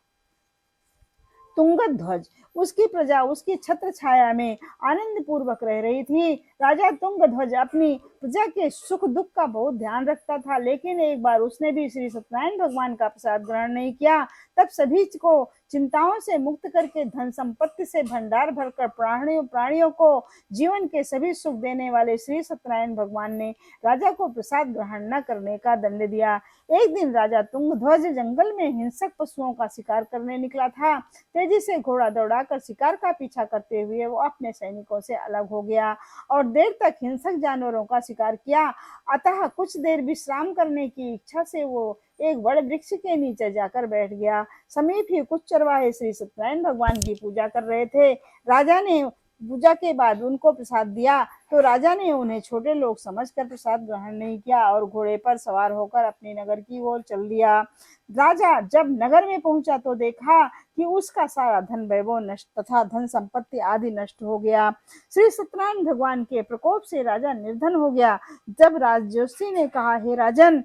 तुंगध्वज। उसकी प्रजा उसकी छत्र छाया में आनंद पूर्वक रह रही थी। राजा तुंगध्वज अपनी प्रजा के सुख दुख का बहुत ध्यान रखता था, लेकिन एक बार उसने भी श्री सत्यनारायण भगवान का प्रसाद ग्रहण नहीं किया। तब सभी को चिंताओं से मुक्त करके धन संपत्ति से भंडार भरकर प्राणियों को जीवन के सभी सुख देने वाले श्री सत्यनारायण भगवान ने राजा को प्रसाद ग्रहण न करने का दंड दिया। एक दिन राजा तुंगध्वज जंगल में हिंसक पशुओं का शिकार करने निकला था। तेजी से घोड़ा दौड़ाकर शिकार का पीछा करते हुए वो अपने सैनिकों से अलग हो गया और देर तक हिंसक जानवरों का शिकार किया। अतः कुछ देर विश्राम करने की इच्छा से वो एक बड़े वृक्ष के नीचे जाकर बैठ गया। समीप ही कुछ चरवाहे श्री सत्यनारायण भगवान की पूजा कर रहे थे। राजा ने पूजा के बाद उनको प्रसाद दिया तो राजा ने उन्हें छोटे लोग समझकर प्रसाद ग्रहण नहीं किया और घोड़े पर सवार होकर अपने नगर की ओर चल दिया। राजा जब नगर में पहुंचा तो देखा कि उसका सारा धन वैभव नष्ट तथा धन संपत्ति आदि नष्ट हो गया। श्री सत्यनारायण भगवान के प्रकोप से राजा निर्धन हो गया। जब राजयोषी ने कहा, हे राजन,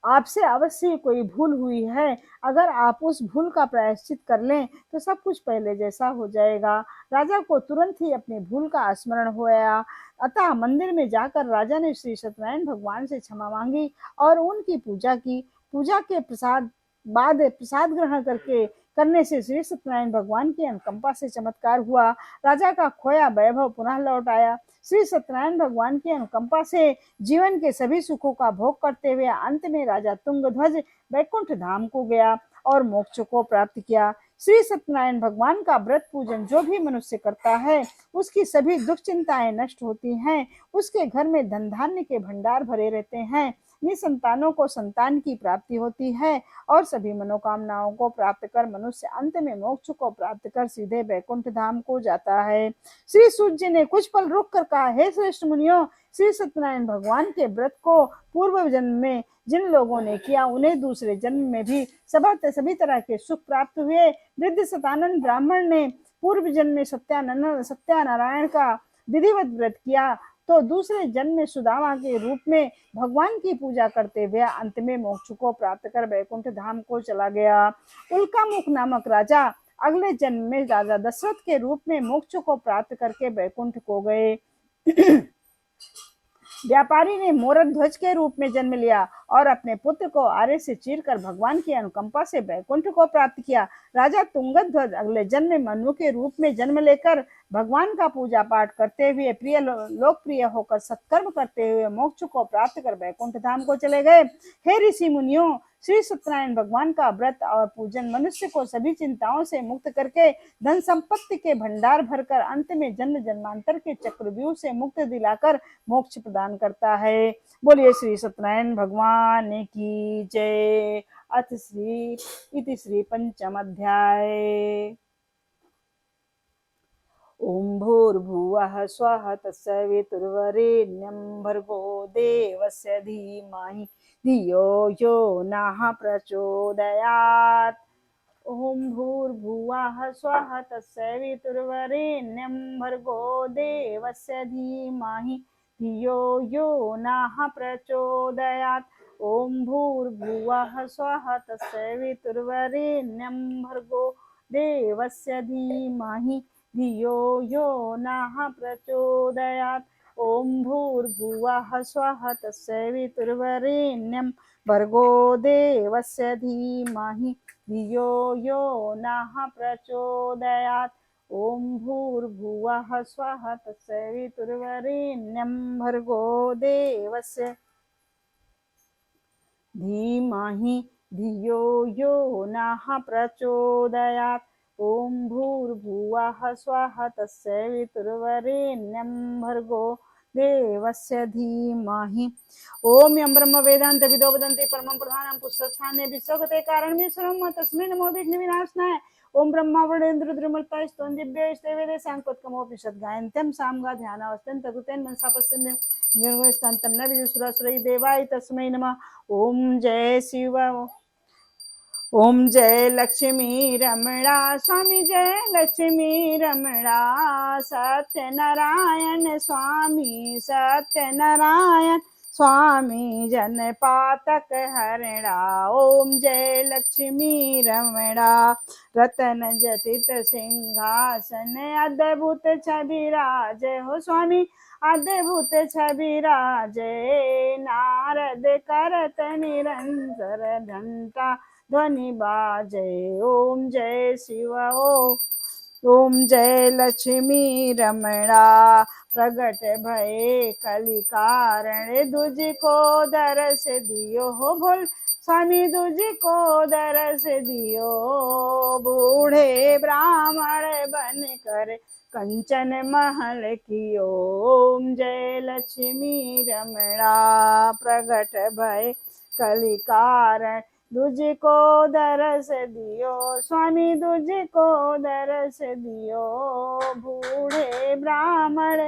आपसे अवश्य कोई भूल हुई है। अगर आप उस भूल का प्रायश्चित कर लें तो सब कुछ पहले जैसा हो जाएगा। राजा को तुरंत ही अपनी भूल का स्मरण होया। अतः मंदिर में जाकर राजा ने श्री सत्यनारायण भगवान से क्षमा मांगी और उनकी पूजा की। पूजा के प्रसाद ग्रहण करने से श्री सत्यनारायण भगवान की अनुकंपा से चमत्कार हुआ। राजा का खोया वैभव पुनः लौट आया। श्री सत्यनारायण भगवान की अनुकंपा से जीवन के सभी सुखों का भोग करते हुए अंत में राजा तुंगध्वज वैकुंठ धाम को गया और मोक्ष को प्राप्त किया। श्री सत्यनारायण भगवान का व्रत पूजन जो भी मनुष्य करता है उसकी सभी दुख चिंताएं नष्ट होती हैं। उसके घर में धन धान्य के भंडार भरे रहते हैं। निसंतानों को संतान की प्राप्ति होती है और सभी मनोकामनाओं को प्राप्त कर मनुष्य अंत में मोक्ष को प्राप्त कर सीधे वैकुंठ धाम को जाता है। श्री सूत जी ने कुछ पल रुक कर कहा, हे श्रेष्ठ मुनियों, श्री सत्यनारायण भगवान के व्रत को पूर्व जन्म में जिन लोगों ने किया उन्हें दूसरे जन्म में भी सभी तरह के सुख प्राप्त हुए। वृद्ध सतानंद ब्राह्मण ने पूर्व जन्म में सत्यानारायण का विधिवत व्रत किया तो दूसरे जन्म में सुदामा के रूप में भगवान की पूजा करते हुए अंत में मोक्ष को प्राप्त कर वैकुंठ धाम को चला गया। उल्कामुख नामक राजा अगले जन्म में राजा दशरथ के रूप में मोक्ष को प्राप्त करके वैकुंठ को गए। व्यापारी ने मोरक ध्वज के रूप में जन्म लिया और अपने पुत्र को आरे से चीरकर भगवान की अनुकंपा से वैकुंठ को प्राप्त किया। राजा तुंगध्वज अगले जन्म में मनु के रूप में जन्म लेकर भगवान का पूजा पाठ करते हुए लोकप्रिय होकर सत्कर्म करते हुए मोक्ष को प्राप्त कर वैकुंठ धाम को चले गए। हे ऋषि मुनियों, श्री सत्यनारायण भगवान का व्रत और पूजन मनुष्य को सभी चिंताओं से मुक्त करके धन संपत्ति के भंडार भरकर अंत में जन्म जन्मांतर के चक्रव्यूह से मुक्त दिलाकर मोक्ष प्रदान करता है। बोलिए श्री सत्यनारायण भगवान की जय। अथ श्री पंचम अध्याय। ओम भूर्भुवः स्वः तत्सवितुर्वरेण्यं भर्गो देवस्य धीमहि धियो यो नः प्रचोदयात्। ओम भूर्भुवः स्वः तत्सवितुर्वरेण्यं भर्गो देवस्य धीमहि धियो यो नः प्रचोदयात्। ओम भूर्भुवः स्वः तत्सवितुर्वरेण्यं भर्गो देवस्य धीमहि धियो यो नः प्रचोदयात्। ओम भूर्भुवः स्वः तत्सवितुर्वरेण्यं भर्गो देवस्य धीमहि धियो यो नः प्रचोदयात्। ओम भूर्भुवः स्वः तत्सवितुर्वरेण्यं भर्गो देवस्य धीमहि धियो यो नः प्रचोदयात्। ओम भूर्भुवः स्वः तत्सवितुर्वरेण्यं भर्गो देवस्य धीमहि। ओम यं ब्रह्म वेदांत विदो वदन्ति परमं प्रधानं पुष्टस्थाने विश्वगते कारणमीश्वरं तस्मै नमो विघ्नविनाशनाय। ओम ब्रह्मा वरुणेन्द्र द्रुमर्ता स्तोन दिव्यैस्ते वेदे सांकोत्कमोपनिषत् गायन्त्यं सामगा ध्यानावस्थं तगुतेन मनसा पश्यन्ति निर्गुणस्थान्तं न विदुषुरासुरै देवाय तस्मै नमः। ओम जय शिव। ओम जय लक्ष्मी रमणा स्वामी जय लक्ष्मी रमणा। सत्यनारायण स्वामी सत्यनारायण स्वामी जन पातक हरणा। ओम जय लक्ष्मी रमणा। रतन जटित सिंहासन अद्भुत छवि राज हो स्वामी अद्भुत छवि राजे। नारद करत निरंतर घंटा ध्वनि बाजे। ओम जय शिव। ओम जय लक्ष्मी रमणा। प्रगट भये कलि कारण दुज को दरस दियो हो भोल स्वामी दुज को दरस दियो। बूढ़े ब्राह्मण बन कर कंचन महल कियो। ओम जय लक्ष्मी रमणा। प्रगट भय कलि कारण दुज को दरस दियो स्वामी दुज को दरस दियो। बूढ़े ब्राह्मण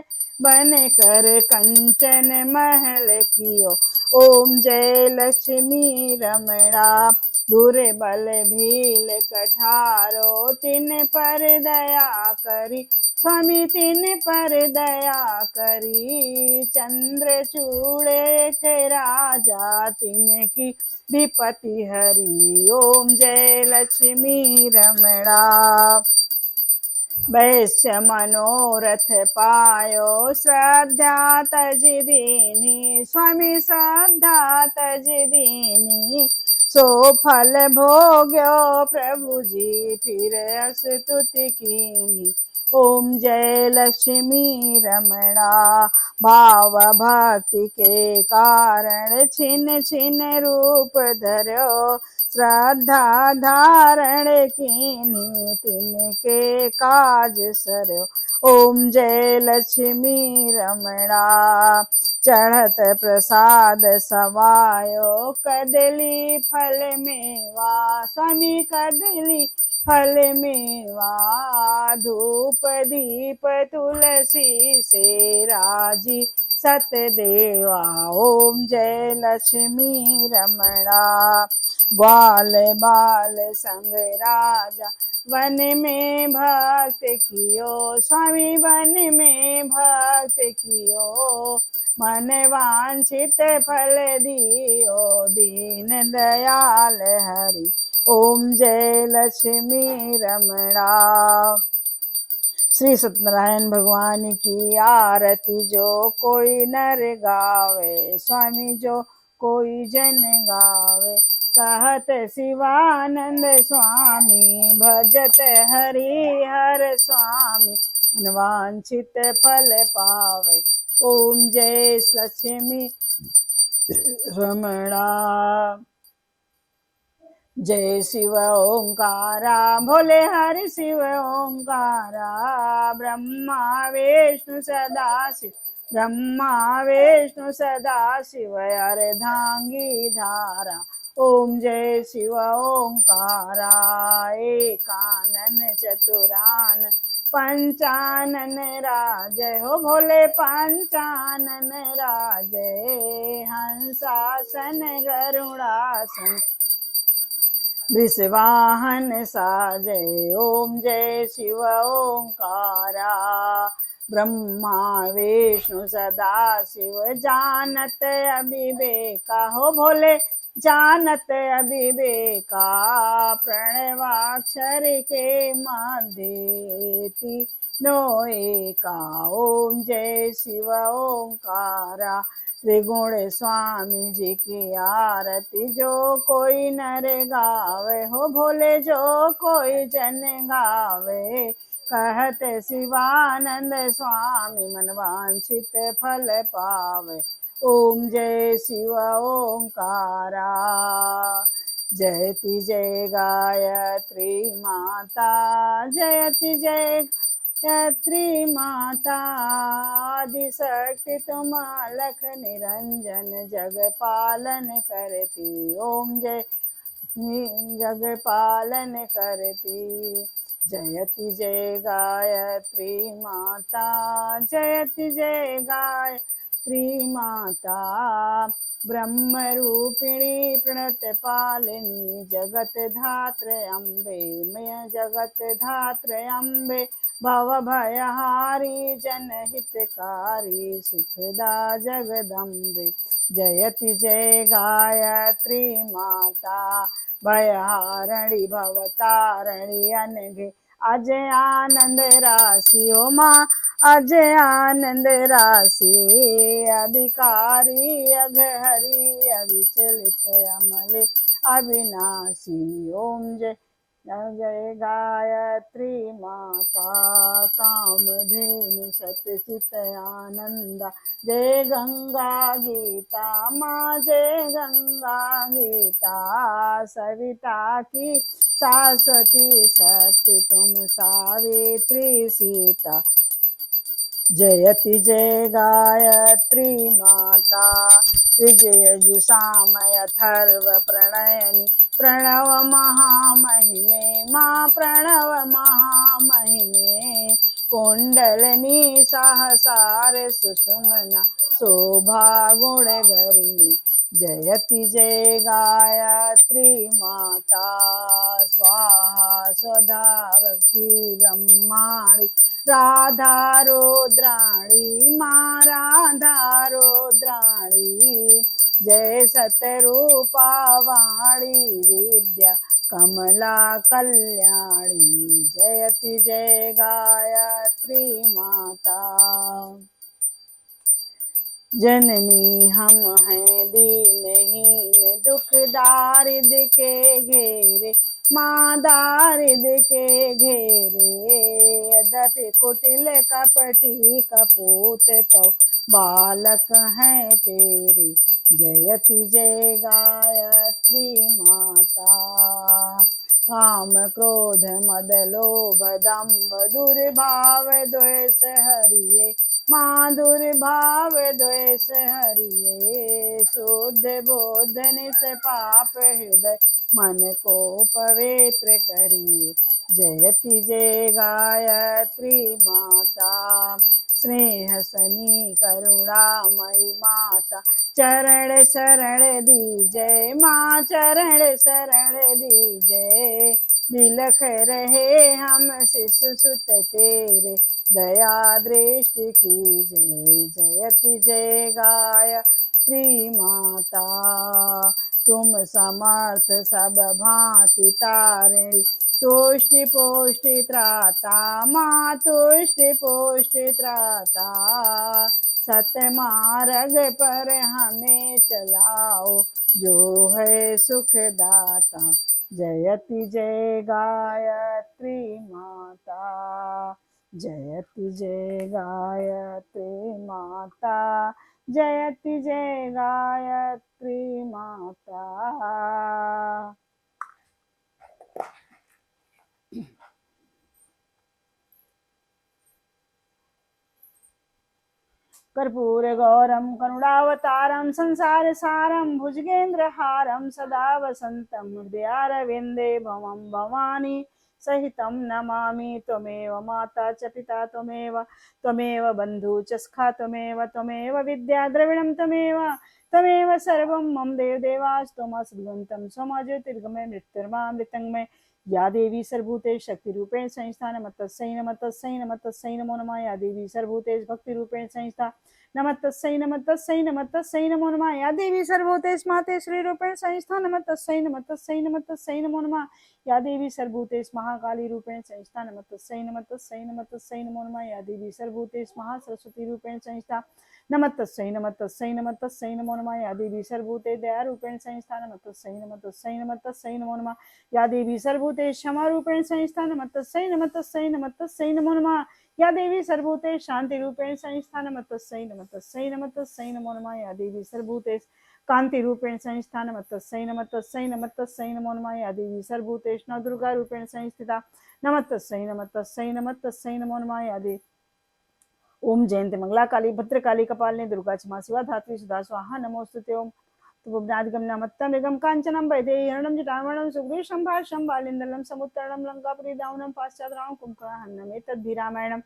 बन कर कंचन महल कियो। ओम जय लक्ष्मी रमणा। दूर बल भील कठारो तिन पर दया करी स्वामी तिन पर दया करी। चंद्रचूड़ एक राजा तिन की विपति हरि। ओम जय लक्ष्मी रमणा। वैश्य मनोरथ पायो श्रद्धा तज दीनी स्वामी श्रद्धा तज दीनी। सो फल भोग्यो प्रभु जी फिर स्तुति कीनी। ओम जय लक्ष्मी रमणा। भाव भक्ति के कारण छिन छिन रूप धर्यो श्रद्धा धारण कीनी तिनके काज सरयो। ओम जय लक्ष्मी रमणा। चढ़त प्रसाद सवायो कदली फल मेवा स्वामी कदली फल मेवा। धूप दीप तुलसी से राजी सतदेवा। ओम जय लक्ष्मी रमणा। ग्वाल बाल संग राजा वन में भक्त कियो स्वामी वन में भक्त कियो। मन वांछित फल दियो दीन दयाल हरि। ओम जय लक्ष्मी रमणा। श्री सत्यनारायण भगवान की आरती जो कोई नर गावे स्वामी जो कोई जन गावे। कहत शिवानंद स्वामी भजत हरि हर स्वामी मनवांछित फल पावे। ओम जय लक्ष्मी रमणा। जय शिव ओंकारा भोले हरि शिव ओंकारा। ब्रह्मा विष्णु सदा शिव ब्रह्मा विष्णु सदा शिव अर्धांगी धारा। ओम जय शिव ओंकारा। एकानन चतुरान पंचानन राजय हो भोले पंचानन राजय। हंसासन गरुड़ासन वृषवाहन साजय। ओम जय शिव ओंकारा। ब्रह्मा विष्णु सदा शिव जानत अविवेका हो भोले जानत अविवेका। प्रणवाक्षर के मध्य नो एका। ओम जय शिव ओंकारा। त्रिगुण स्वामी जी की आरती जो कोई नर गावे हो भोले जो कोई जन गावे। कहत शिवानंद स्वामी मनवांछित फल पावे। ओम जय शिव ओंकारा। जयति जय गायत्री माता जयति जय गायत्री माता आदिशक्ति तुम अलख निरंजन जग पालन करती। ओम जय जग पालन करती। जयति जय गायत्री माता, जयति जय गायत्री माता। ब्रह्म रूपिणी प्रणत पालिनी जगत धात्र अम्बे, मय जगत धात्र अम्बे। भव भयहारी जनहितकारी सुखदा जगदम्बे। जयति जय गायत्री माता, भयहारिणी भवतारिणी अनघे। अजय आनंद राशि हो माँ, अजय आनंद राशि। अभिकारी अघहरी अविचलित अमले अविनाशी। ओम जय जय गायत्री माता, कामधेनु सतचित आनंदा। जय गंगा गीता माँ, जय गंगा गीता। सविता की सरस्वती शक्ति तुम सावित्री सीता। जयति जय गायत्री माता, विजयजुषामय अथर्व प्रणयनि। प्रणव महामहिमे माँ, प्रणव महामहिमे। कुंडलिनी सहसार सुषुम्ना, शोभा गुणगरिणी। जयति जय गायत्री माता, स्वाहा स्वधा भक्ति ब्रह्माणि। राधा रुद्राणी माँ, राधा रुद्राणी। जय सतरूपा वाणी विद्या कमला कल्याणी। जयति जय गायत्री माता। जननी हम हैं दीनहीन, दुख दारिद के घेरे। माँ दारिद के घेरे, यद्यपि कुटिल कपटी कपूत तो बालक हैं तेरे। जयति जय गायत्री माता। काम क्रोध मद लोभ दंभ दुर्भाव द्वेष हरिये। माँ दुर्भाव द्वेष हरिये। शुद्ध बोधन से पाप हृदय मन को पवित्र करिए। जयति जय गायत्री माता। स्नेह सनी करुणामयी माता, चरण शरण दीजय माँ, चरण शरण दीजय। बिलख रहे हम शिशु सुत तेरे, दया दृष्टि की जय। जयति जय गायत्री माता। तुम समर्थ सब भांति तारिणी, तुष्टि पुष्टि त्राता माँ, तुष्टि पुष्टि त्राता। सतमार्ग पर हमें चलाओ, जो है सुखदाता। जयति जय गायत्री माता, जयति जय गायत्री माता, जयति जय गायत्री माता। कर्पूर गौरम करुणावतारम संसार सारम भुजगेन्द्रहारम सदा वसंतम हृदयारविंदे भवम भवानी सहितं नमामि। त्वमेव माता च पिता त्वमेव बन्धु च सखा त्वमेव विद्या द्रविणं त्वमेव सर्वं मम देवदेवास्तमसद्गन्तं स्वमाज्योतिर्गमय मृत्युर्मामृतंगमय। या देवी सर्वभूतेषु शक्तिरूपेण संस्था नमस्तस्यै नमस्तस्यै नमस्तस्यै नमो नमः। या देवी सर्वभूतेषु भक्तिरूपेण संस्था नमस्तस्यै नमस्तस्यै नमस्तस्यै नमो नमः। या देवी सर्वभूतेषु मातेश्वरीरूपेण संस्था नमस्तस्यै नमस्तस्यै नमस्तस्यै नमो नमः। या देवी सर्वभूतेषु महाकाली रूपेण संस्था नमस्तस्यै नमस्तस्यै नमस्तस्यै नमो नमः। या देवी सर्वभूतेषु महासरस्वती रूपेण संस्था नमस्तस्यै नमस्तस्यै नमस्तस्यै नमो नमः। या देवी सर्वभूते दयारूपेण संस्था नमस्तस्यै नमस्तस्यै नमस्तस्यै नमो नमः। या देवी सर्वभूते क्षमारूपेण संस्था नमस्तस्यै नमस्तस्यै नमस्तस्यै नमो नमः। या देवी सर्वभूते शांतिरूपेण संस्था नमस्तस्यै नमस्तस्यै नमस्तस्यै नमो नमः। या देवी सर्वभूते कांतिरूपेण संस्था नमस्तस्यै नमस्तस्यै नमस्तस्यै नमो नमः। या देवी सर्वभूतेषु नवदुर्गा रूपेण संस्थिता नमः तस्मै नमः तस्मै नमः तस्मै नमो नमः आदि। ओम जयंती मंगला काली भद्रकाली कपालिनी दुर्गा क्षमा शिवा धात्री सुधा स्वाहा नमोस्तुते। ओम तुभ्नादिगम नमत्तम निगम कांचनम वैदेहीरणम जटामरणम सुग्रीशम भाष्यम बालिंदलम समुत्तरणम लंकापुरी दावनम पाश्चात्राणम कुंभकर्णम एतद्भि रामायणम।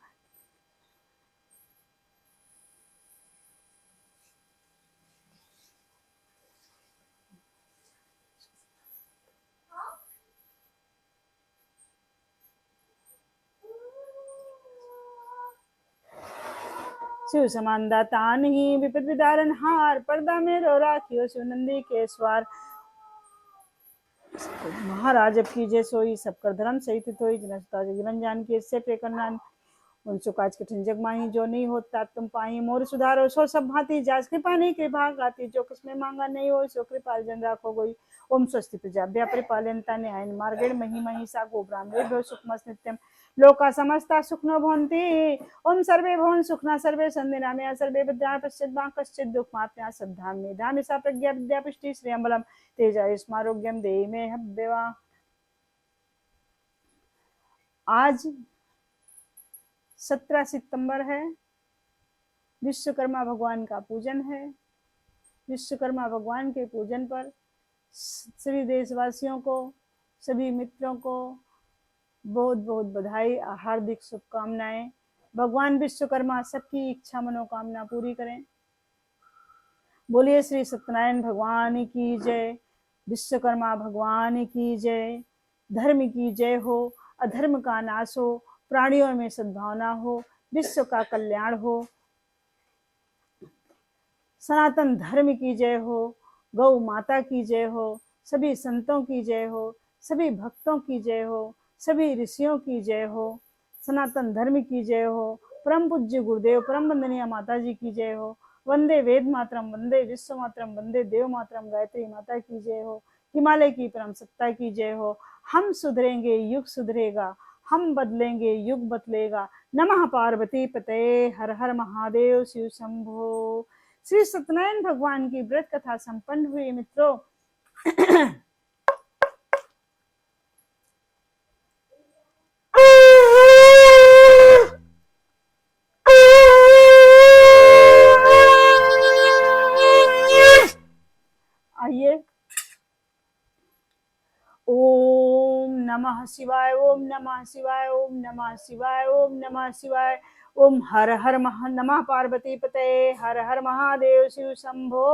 शिव समान दातान ही विपद विदारन हार पर्दा में रो राखियो शिव नंदी के स्वार। महाराज अब कीजिए सोई सब कर धर्म सहित होई जनता जगन जान की इससे प्रेकरना उनसु काज कठिन जग माही जो नहीं होता तुम पाई मोर सुधारो सो सब भांति जास कृपा नहीं कृपा गाती जो किसमें मांगा नहीं हो सो कृपाल जन राखो गोई। ओम स्वस्ति प्रजाभ्य परिपालयन्ता न्यायेन मार्गेण मही महिषा गोब्राह्मणेभ्यो सुखमस् नित्यं लोका समस्ता सुखनो भवन्ति। ओम सर्वे भवन सुखना सर्वे सन्ति नामया सर्वे विद्या पश्चित मा कश्चित् दुःखमाप्या सद्धाम मेधामि सा प्रज्ञा विद्या पुष्टि श्रियं तेजस्मारोग्यम देहि मे हव्यवा। आज 17 सितंबर है, विश्वकर्मा भगवान का पूजन है। विश्वकर्मा भगवान के पूजन पर सभी देशवासियों को, सभी मित्रों को बहुत बहुत बधाई, हार्दिक शुभकामनाएं। भगवान विश्वकर्मा सबकी इच्छा मनोकामना पूरी करें। बोलिए श्री सत्यनारायण भगवान की जय, विश्वकर्मा भगवान की जय। धर्म की जय हो, अधर्म का नाश हो, प्राणियों में सद्भावना हो, विश्व का कल्याण हो। सनातन धर्म की जय हो, गौ माता की जय हो, सभी संतों की जय हो, सभी भक्तों की जय हो, सभी ऋषियों की जय हो। सनातन धर्म की जय हो, परम पूज्य गुरुदेव परम वंदनीय माता जी की जय हो। वंदे वेद मातरम, वंदे विश्व मातरम, वंदे देव मातरम, गायत्री माता की जय हो। हिमालय की परम सत्ता की जय हो। हम सुधरेंगे युग सुधरेगा, हम बदलेंगे युग बदलेगा। नमः पार्वती पते, हर हर महादेव शिव शंभो। श्री सत्यनारायण भगवान की व्रत कथा संपन्न हुई मित्रों। आइए, ओम नमः शिवाय, ओम नमः शिवाय, ओम नमः शिवाय, ओम नमः शिवाय। ओम हर हर नमः पार्वती पते, हर हर महादेव शिव शंभो।